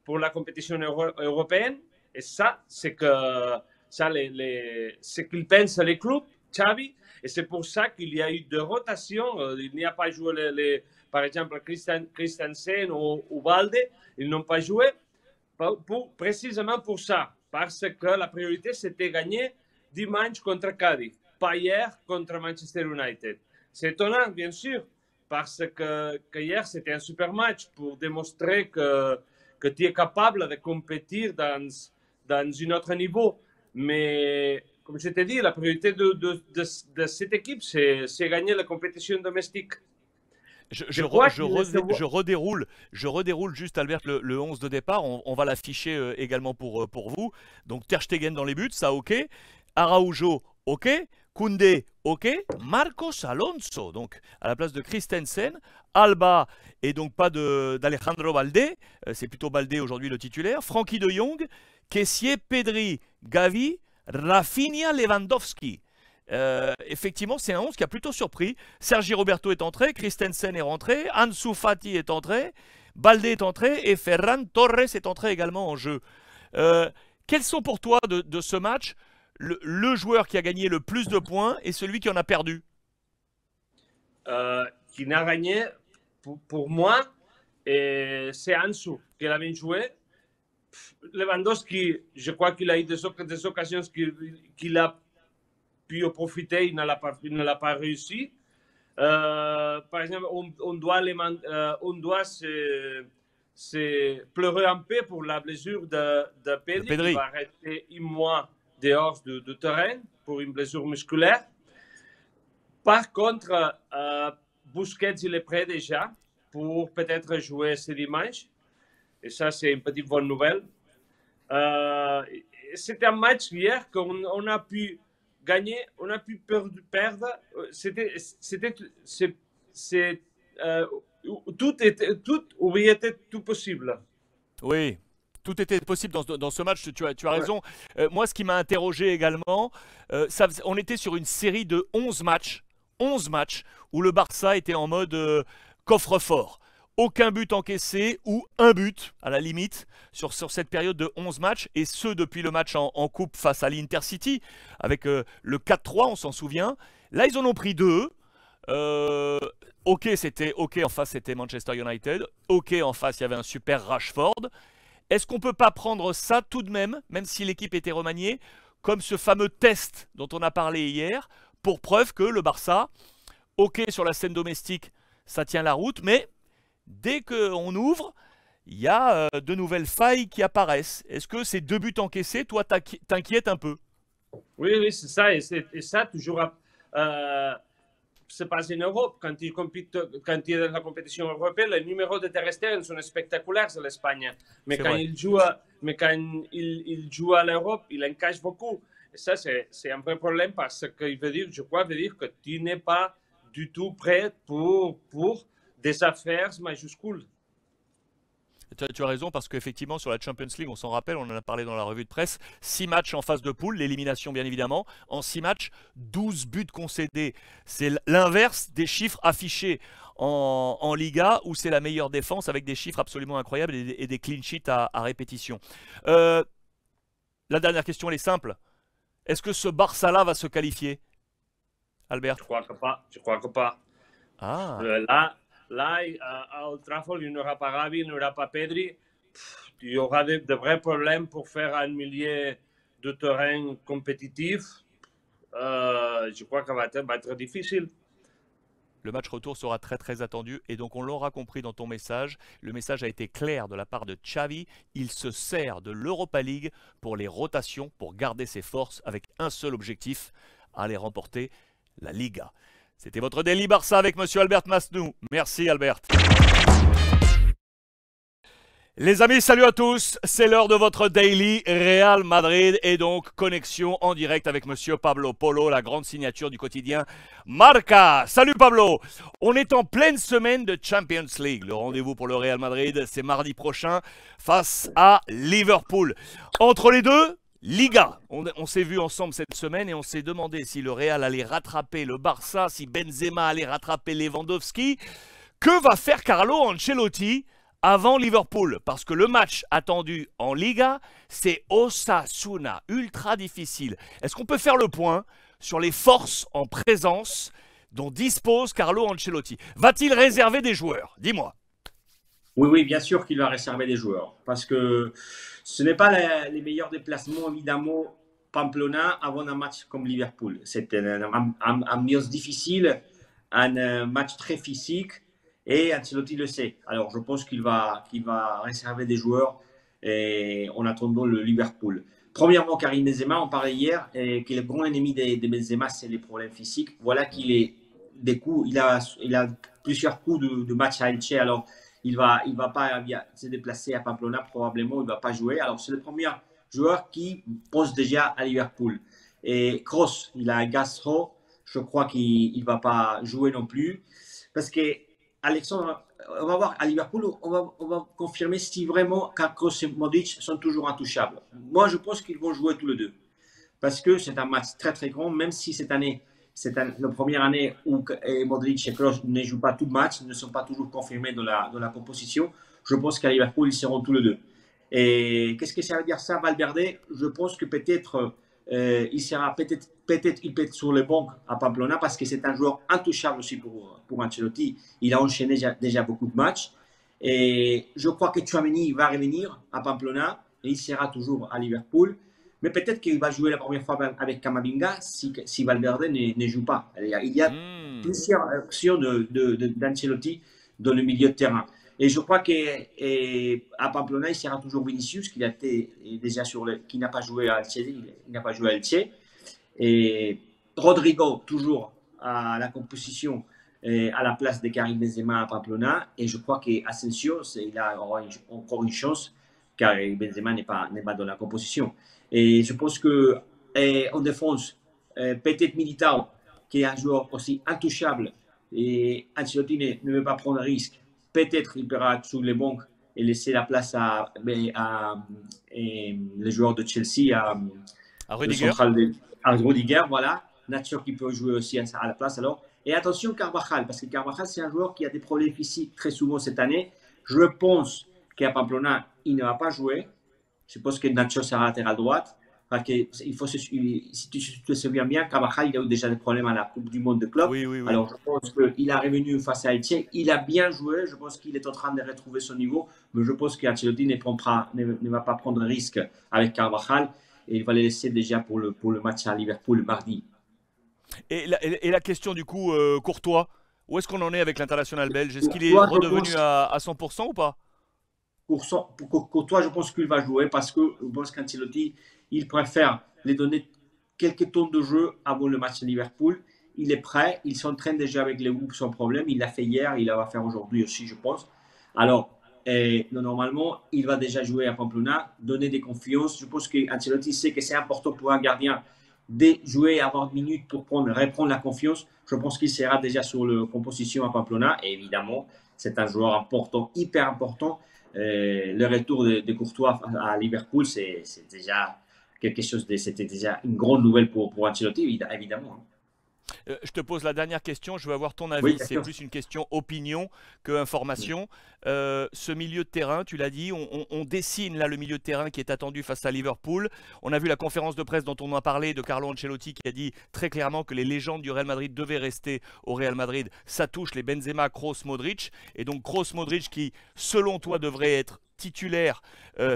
la compétition européenne. Et ça, c'est ce qu'ils pensent les clubs, Xavi. Et c'est pour ça qu'il y a eu des rotations. Il n'y a pas joué, par exemple, Christensen ou Balde. Ils n'ont pas joué précisément pour ça. Parce que la priorité, c'était gagner dimanche contre Cadiz, pas hier contre Manchester United. C'est étonnant, bien sûr, parce que hier, c'était un super match pour démontrer que tu es capable de compétir dans un autre niveau. Mais, comme je t'ai dit, la priorité de cette équipe, c'est gagner la compétition domestique. Je redéroule juste, Albert, le 11 de départ. On va l'afficher également pour vous. Donc, Ter Stegen dans les buts, ça ok. Araujo, ok. Koundé, ok. Marcos Alonso, donc à la place de Christensen. Alba, et donc pas d'Alejandro Balde. C'est plutôt Balde aujourd'hui le titulaire. Frenkie de Jong, Kessié, Pedri, Gavi, Rafinha, Lewandowski. Effectivement, c'est un 11 qui a plutôt surpris. Sergi Roberto est entré, Christensen est rentré, Ansu Fati est entré, Balde est entré et Ferran Torres est entré également en jeu. Quels sont pour toi de ce match le joueur qui a gagné le plus de points et celui qui en a perdu? Qui n'a gagné, pour moi, c'est Ansu, qui a bien joué. Lewandowski, je crois qu'il a eu des occasions qu'il a pu profiter, il ne l'a pas réussi. Par exemple, on doit se pleurer un peu pour la blessure de Pedri, qui va rester un mois dehors du terrain pour une blessure musculaire. Par contre, Busquets, il est prêt déjà pour peut-être jouer ce dimanche. Et ça, c'est une petite bonne nouvelle. C'était un match hier qu'on a pu gagner, on a pu perdre. Tout aurait été tout possible. Oui, tout était possible dans ce match, tu as raison. Moi, ce qui m'a interrogé également, on était sur une série de 11 matchs où le Barça était en mode coffre-fort. Aucun but encaissé ou un but à la limite sur cette période de 11 matchs, et ce depuis le match en coupe face à l'Intercity avec le 4-3, on s'en souvient. Là, ils en ont pris 2. Ok, en face, c'était Manchester United. Ok, en face, il y avait un super Rashford. Est-ce qu'on ne peut pas prendre ça tout de même si l'équipe était remaniée, comme ce fameux test dont on a parlé hier, pour preuve que le Barça, ok, sur la scène domestique, ça tient la route, mais dès qu'on ouvre, il y a de nouvelles failles qui apparaissent. Est-ce que ces 2 buts encaissés, toi, t'inquiètent un peu? Oui, c'est ça. Et ça, toujours, se passe en Europe. Quand il est dans la compétition européenne, les numéros de Ter Stegen sont spectaculaires sur l'Espagne. Mais quand il joue à l'Europe, il en cache beaucoup. Et ça, c'est un vrai problème parce que je crois veut dire que tu n'es pas du tout prêt pour des affaires majuscules. Tu as raison, parce qu'effectivement, sur la Champions League, on s'en rappelle, on en a parlé dans la revue de presse, 6 matchs en phase de poule, l'élimination bien évidemment. En 6 matchs, 12 buts concédés. C'est l'inverse des chiffres affichés en Liga, où c'est la meilleure défense avec des chiffres absolument incroyables et des clean sheets à répétition. La dernière question, elle est simple. Est-ce que ce Barça-là va se qualifier, Albert? Je crois que pas. Ah. Là, à Old Trafford, il n'y aura pas Gavi, il n'y aura pas Pedri. Il y aura de vrais problèmes pour faire un milieu de terrain compétitif. Je crois que va être difficile. Le match retour sera très très attendu, et donc on l'aura compris dans ton message. Le message a été clair de la part de Xavi. Il se sert de l'Europa League pour les rotations, pour garder ses forces avec un seul objectif, aller remporter la Liga. C'était votre Daily Barça avec Monsieur Albert Masnou. Merci Albert. Les amis, salut à tous. C'est l'heure de votre Daily Real Madrid et donc connexion en direct avec Monsieur Pablo Polo, la grande signature du quotidien Marca. Salut Pablo. On est en pleine semaine de Champions League. Le rendez-vous pour le Real Madrid, c'est mardi prochain face à Liverpool. Entre les deux, Liga, on s'est vu ensemble cette semaine et on s'est demandé si le Real allait rattraper le Barça, si Benzema allait rattraper Lewandowski. Que va faire Carlo Ancelotti avant Liverpool? Parce que le match attendu en Liga, c'est Osasuna, ultra difficile. Est-ce qu'on peut faire le point sur les forces en présence dont dispose Carlo Ancelotti? Va-t-il réserver des joueurs? Dis-moi. Oui, bien sûr qu'il va réserver des joueurs. Parce que ce n'est pas les meilleurs déplacements, évidemment, Pamplona avant un match comme Liverpool. C'est une ambiance difficile, un match très physique, et Ancelotti le sait. Alors, je pense qu'il va réserver des joueurs en attendant le Liverpool. Premièrement, Karim Benzema, on parlait hier, que le grand ennemi de Benzema, c'est les problèmes physiques. Voilà qu'il a plusieurs coups de match à Elche. Alors, il va pas se déplacer à Pamplona, probablement, il ne va pas jouer. Alors, c'est le premier joueur qui pense déjà à Liverpool. Et Kroos, il a Castro, je crois qu'il ne va pas jouer non plus. Parce que Alexandre, on va voir à Liverpool, on va confirmer si vraiment Kroos et Modric sont toujours intouchables. Moi, je pense qu'ils vont jouer tous les deux. Parce que c'est un match très très grand, même si cette année, c'est la première année où Modric et Kroos ne jouent pas tout le match, ne sont pas toujours confirmés dans la composition. Je pense qu'à Liverpool, ils seront tous les deux. Et qu'est-ce que ça veut dire ça, Valverde? Je pense que peut-être il sera il peut être sur le banc à Pamplona parce que c'est un joueur intouchable aussi pour Ancelotti. Il a enchaîné déjà beaucoup de matchs. Et je crois que Tchouaméni va revenir à Pamplona et il sera toujours à Liverpool. Mais peut-être qu'il va jouer la première fois avec Camavinga si Valverde ne joue pas. Il y a plusieurs options d'Ancelotti dans le milieu de terrain. Et je crois qu'à Pamplona, il sera toujours Vinicius, qui n'a pas joué à Elche. Et Rodrigo, toujours à la composition, à la place de Karim Benzema à Pamplona. Et je crois qu'Asensio, il a encore une chance, car Benzema n'est pas dans la composition. Et je pense qu'en défense, peut-être Militao, qui est un joueur aussi intouchable, et Ancelotti ne veut pas prendre de risque. Peut-être il pourra être sur les bancs et laisser la place les joueurs de Chelsea, À le Rudiger. central à Rudiger, voilà. Nacho qui peut jouer aussi à la place alors. Et attention Carvajal, parce que Carvajal c'est un joueur qui a des problèmes physiques très souvent cette année. Je pense qu'à Pamplona, il ne va pas jouer. Je pense que Nacho sera latéral droite. Parce que si tu te souviens bien, Carvajal il a eu déjà des problèmes à la Coupe du Monde de club. Oui, oui, oui. Alors je pense qu'il est revenu face à Elche. Il a bien joué. Je pense qu'il est en train de retrouver son niveau. Mais je pense qu'Ancelotti ne va pas prendre de risque avec Carvajal. Et il va les laisser déjà pour le match à Liverpool mardi. Et la question du coup, Courtois, où est-ce qu'on en est avec l'international belge? Est-ce qu'il est Courtois, je redevenu pense- à 100% ou pas? Pour Courtois, je pense qu'il va jouer parce que je pense qu'Ancelotti, il préfère les donner quelques tours de jeu avant le match de Liverpool. Il est prêt, il s'entraîne déjà avec les groupes sans problème. Il l'a fait hier, il va faire aujourd'hui aussi, je pense. Alors, normalement, il va déjà jouer à Pamplona, donner des confiances. Je pense qu'Ancelotti sait que c'est important pour un gardien de jouer à 20 minutes pour reprendre la confiance. Je pense qu'il sera déjà sur la composition à Pamplona. Et évidemment, c'est un joueur important, hyper important. Le retour de Courtois à Liverpool, c'est déjà quelque chose c'était déjà une grande nouvelle pour Ancelotti, évidemment. Je te pose la dernière question, je veux avoir ton avis. Oui, bien C'est sûr. plus une question opinion que information. Ce milieu de terrain, tu l'as dit, on dessine là le milieu de terrain qui est attendu face à Liverpool. On a vu la conférence de presse dont on a parlé de Carlo Ancelotti qui a dit très clairement que les légendes du Real Madrid devaient rester au Real Madrid. Ça touche les Benzema, Kroos, Modric. Et donc Kroos, Modric qui, selon toi, devrait être titulaire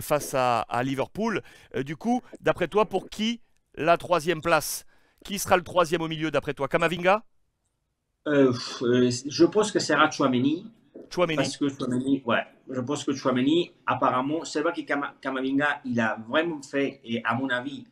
face à Liverpool. Du coup, d'après toi, pour qui la troisième place? Qui sera le troisième au milieu d'après toi? Camavinga? Je pense que c'est sera Chouameni. Chouameni? Parce que Chouameni, ouais, je pense que Chouameni, apparemment, c'est vrai que Kamavinga, il a vraiment fait, et à mon avis,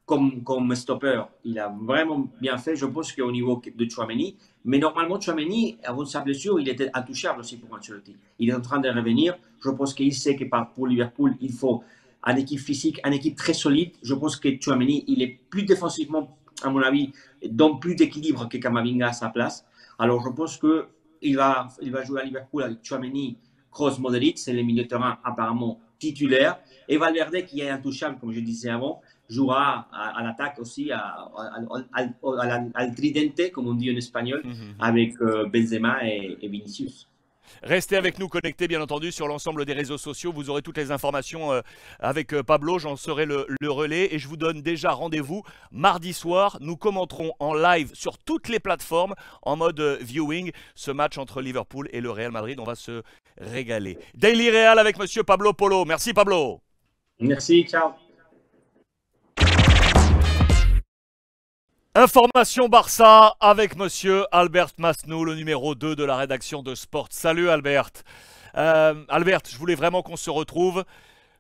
comme stopper, il a vraiment bien fait, je pense qu'au niveau de Chouameni. Mais normalement, Chouameni, avant sa blessure, il était intouchable aussi pour Ancelotti. Il est en train de revenir. Je pense qu'il sait que pour Liverpool, il faut une équipe physique, une équipe très solide. Je pense que Chouameni, il est plus défensivement, à mon avis, donne plus d'équilibre que Kamavinga à sa place. Alors, je pense qu'il va jouer à Liverpool avec Chouameni, Kroos, Modric, c'est les milieux de terrain apparemment titulaires. Et Valverde, qui est intouchable, comme je disais avant, jouera à l'attaque aussi, al tridente, comme on dit en espagnol, avec Benzema et Vinicius. Restez avec nous connectés, bien entendu, sur l'ensemble des réseaux sociaux. Vous aurez toutes les informations avec Pablo. J'en serai le relais. Et je vous donne déjà rendez-vous mardi soir. Nous commenterons en live sur toutes les plateformes, en mode viewing, ce match entre Liverpool et le Real Madrid. On va se régaler. Daily Real avec monsieur Pablo Polo. Merci, Pablo. Merci, ciao. Information Barça avec monsieur Albert Masnou, le numéro 2 de la rédaction de Sport. Salut Albert. Albert, je voulais vraiment qu'on se retrouve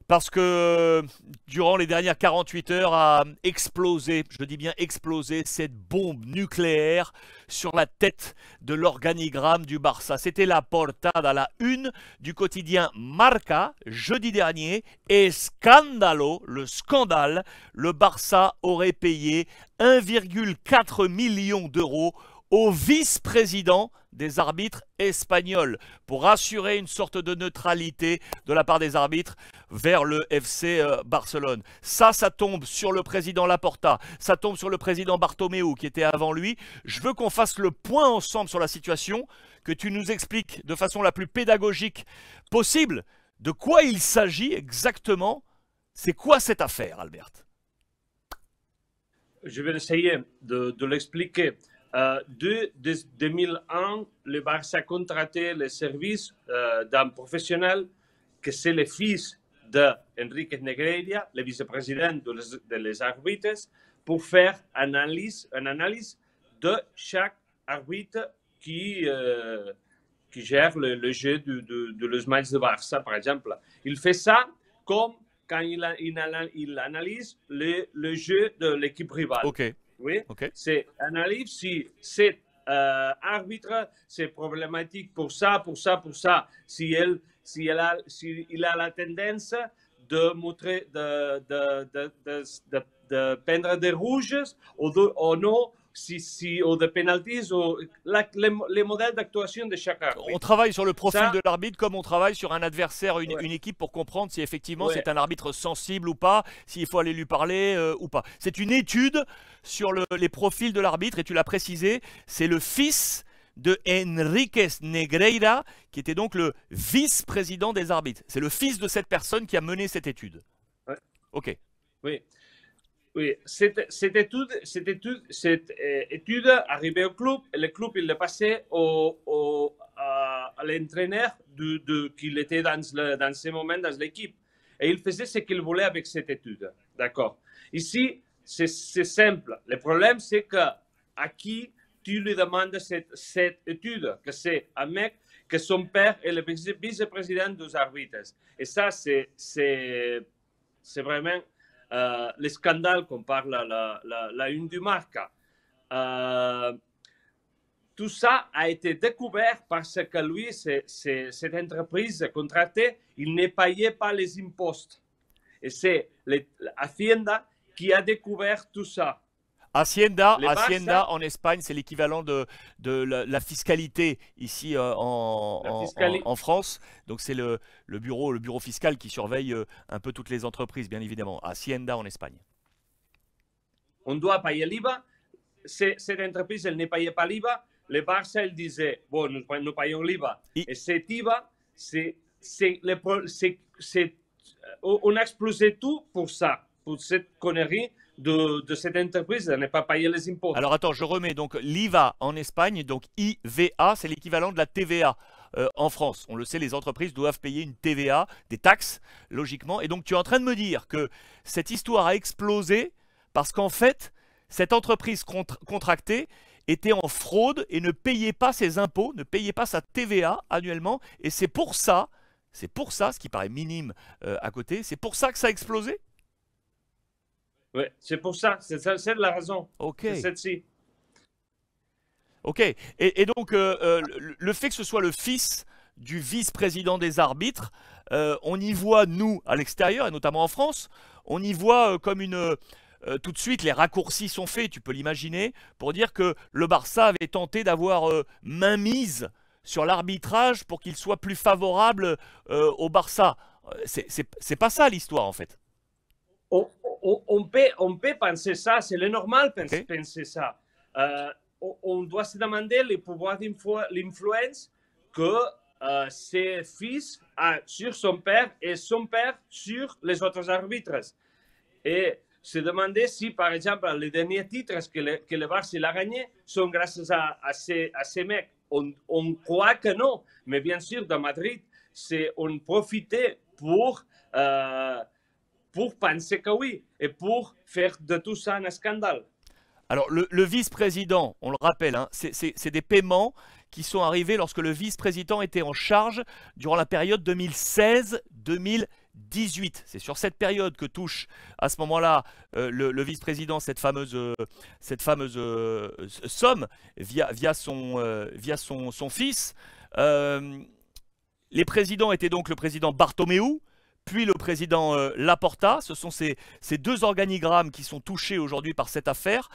parce que durant les dernières 48 heures a explosé, je dis bien explosé, cette bombe nucléaire sur la tête de l'organigramme du Barça. C'était la portada, la une du quotidien Marca, jeudi dernier, et scandalo, le scandale, le Barça aurait payé 1,4 million d'euros au vice-président des arbitres espagnols pour assurer une sorte de neutralité de la part des arbitres vers le FC Barcelone. Ça tombe sur le président Laporta, ça tombe sur le président Bartomeu qui était avant lui. Je veux qu'on fasse le point ensemble sur la situation, que tu nous expliques de façon la plus pédagogique possible de quoi il s'agit exactement. C'est quoi cette affaire, Albert? Je vais essayer de l'expliquer. De 2001, le Barça a contracté les services d'un professionnel que c'est le fils d'Enrique Negreira, le vice-président des arbitres, pour faire une analyse de chaque arbitre qui gère le jeu de los matchs de Barça, par exemple. Il fait ça comme quand il analyse le jeu de l'équipe rivale. Ok. Oui, Okay. C'est analyse si cet arbitre c'est problématique pour ça. Si il a la tendance de montrer, de peindre des rouges ou non, si ou des penalties ou les modèles d'actuation de chaque arbitre. On travaille sur le profil Ça- de l'arbitre comme on travaille sur un adversaire, une équipe pour comprendre si effectivement c'est un arbitre sensible ou pas, s'il faut aller lui parler ou pas. C'est une étude sur les profils de l'arbitre et tu l'as précisé, c'est le fils de Enriquez Negreira qui était donc le vice-président des arbitres. C'est le fils de cette personne qui a mené cette étude. Ouais. Ok. Oui. Oui, cette étude arrivée au club, et le club il l'a passé à l'entraîneur qu'il était dans ce moment dans l'équipe. Et il faisait ce qu'il voulait avec cette étude. D'accord. Ici, c'est simple. Le problème, c'est que à qui tu lui demandes cette étude, que c'est un mec que son père est le vice-président des arbitres. Et ça, c'est vraiment le scandale qu'on parle la une du Marca. Tout ça a été découvert parce que lui, cette entreprise contractée, il ne payait pas les imposts. Et c'est Hacienda qui a découvert tout ça. Hacienda Barça, en Espagne, c'est l'équivalent de la fiscalité ici en France. Donc c'est le bureau fiscal qui surveille un peu toutes les entreprises, bien évidemment. Hacienda en Espagne. On doit payer l'IVA. Cette entreprise, elle ne payait pas l'IVA. Le Barça, elle disait, bon, nous payons l'IVA. Et cet IVA, on a explosé tout pour ça, pour cette connerie de cette entreprise de ne pas payer les impôts. Alors attends, je remets donc l'IVA en Espagne, donc IVA, c'est l'équivalent de la TVA en France. On le sait, les entreprises doivent payer une TVA, des taxes, logiquement. Et donc tu es en train de me dire que cette histoire a explosé parce qu'en fait, cette entreprise contractée était en fraude et ne payait pas ses impôts, ne payait pas sa TVA annuellement. Et c'est pour ça, ce qui paraît minime à côté, c'est pour ça que ça a explosé. Oui, c'est pour ça, c'est la raison. Ok. C'est celle-ci. Ok. Et donc, le fait que ce soit le fils du vice-président des arbitres, on y voit, nous, à l'extérieur, et notamment en France, on y voit comme une... tout de suite, les raccourcis sont faits, tu peux l'imaginer, pour dire que le Barça avait tenté d'avoir mainmise sur l'arbitrage pour qu'il soit plus favorable au Barça. C'est pas ça l'histoire, en fait. On peut penser ça, c'est le normal penser ça. On doit se demander le pouvoir l'influence que ses fils a sur son père et son père sur les autres arbitres. Et se demander si, par exemple, les derniers titres que le Barça a gagnés sont grâce à ces mecs. On croit que non, mais bien sûr, dans Madrid, on profitait pour penser que oui, et pour faire de tout ça un scandale. Alors, le vice-président, on le rappelle, hein, c'est des paiements qui sont arrivés lorsque le vice-président était en charge durant la période 2016-2018. C'est sur cette période que touche à ce moment-là le vice-président cette fameuse somme via son fils. Les présidents étaient donc le président Bartomeu, puis le président Laporta. Ce sont ces deux organigrammes qui sont touchés aujourd'hui par cette affaire.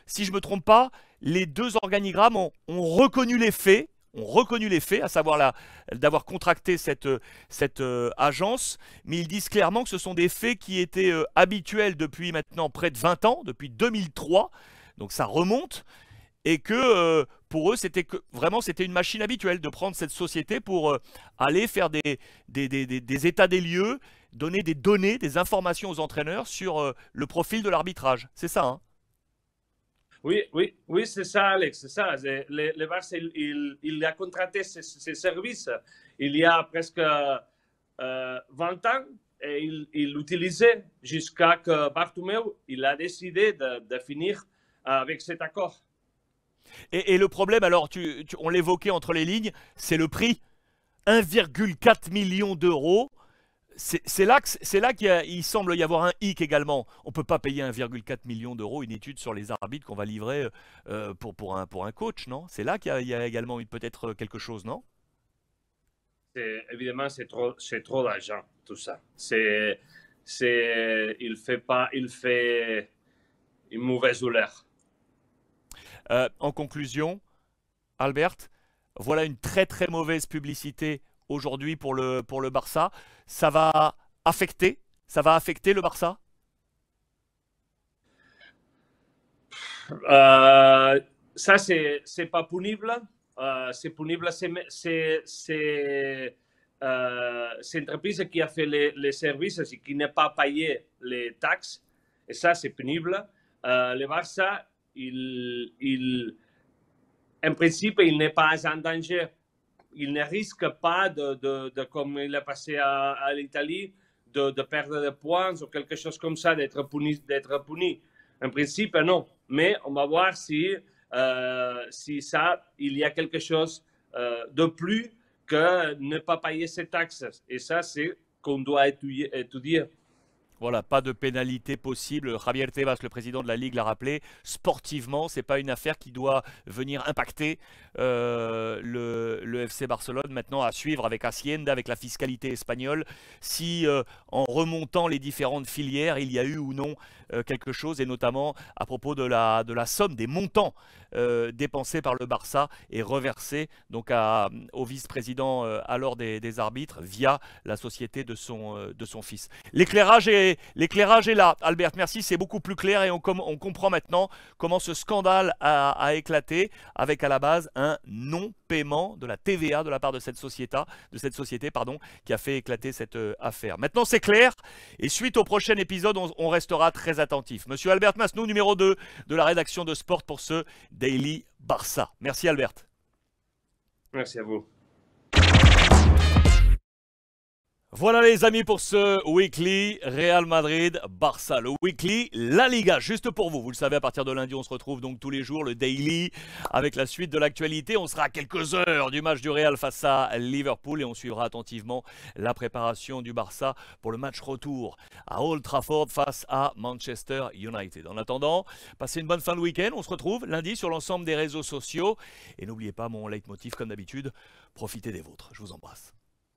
Si je ne me trompe pas, les deux organigrammes ont reconnu les faits, à savoir d'avoir contracté cette agence, mais ils disent clairement que ce sont des faits qui étaient habituels depuis maintenant près de 20 ans, depuis 2003, donc ça remonte, et que pour eux, c'était une machine habituelle de prendre cette société pour aller faire des états des lieux, donner des données, des informations aux entraîneurs sur le profil de l'arbitrage. C'est ça, hein? Oui, c'est ça, Alex, c'est ça. Le Barça, il a contracté ces services il y a presque 20 ans et il l'utilisait jusqu'à que Bartomeu il a décidé de finir avec cet accord. Et le problème, alors, on l'évoquait entre les lignes, c'est le prix. 1,4 million d'euros. C'est là qu'il semble y avoir un hic également. On ne peut pas payer 1,4 million d'euros une étude sur les arbitres qu'on va livrer pour un coach, non? C'est là qu'il y a également peut-être quelque chose, non? Évidemment, c'est trop d'argent, tout ça. Il fait une mauvaise douleur. En conclusion, Albert, voilà une très très mauvaise publicité aujourd'hui pour le Barça. Ça va affecter le Barça? Ça, c'est pas punible. C'est punible. C'est l'entreprise qui a fait les services et qui n'a pas payé les taxes. Et ça, c'est punible. Le Barça, en principe, il n'est pas en danger. Il ne risque pas comme il a passé à l'Italie, de perdre des points ou quelque chose comme ça, d'être puni. En principe, non. Mais on va voir si il y a quelque chose de plus que ne pas payer ses taxes. Et ça, c'est qu'on doit étudier. Voilà, pas de pénalité possible. Javier Tebas, le président de la Ligue, l'a rappelé. Sportivement, c'est pas une affaire qui doit venir impacter le FC Barcelone. Maintenant, à suivre avec Hacienda, avec la fiscalité espagnole, si en remontant les différentes filières, il y a eu ou non quelque chose, et notamment à propos de la somme, des montants dépensés par le Barça et reversés donc au vice-président alors des arbitres via la société de son fils. L'éclairage est là, Albert, merci, c'est beaucoup plus clair et on comprend maintenant comment ce scandale a éclaté avec à la base un non-paiement de la TVA de la part de cette société qui a fait éclater cette affaire. Maintenant c'est clair et suite au prochain épisode on restera très attentif. Monsieur Albert Masnou, numéro 2 de la rédaction de Sport pour ce Daily Barça. Merci Albert. Merci à vous. Voilà les amis pour ce Weekly Real Madrid-Barça, le Weekly La Liga, juste pour vous. Vous le savez, à partir de lundi, on se retrouve donc tous les jours, le Daily, avec la suite de l'actualité. On sera à quelques heures du match du Real face à Liverpool et on suivra attentivement la préparation du Barça pour le match retour à Old Trafford face à Manchester United. En attendant, passez une bonne fin de week-end. On se retrouve lundi sur l'ensemble des réseaux sociaux. Et n'oubliez pas mon leitmotiv comme d'habitude, profitez des vôtres. Je vous embrasse.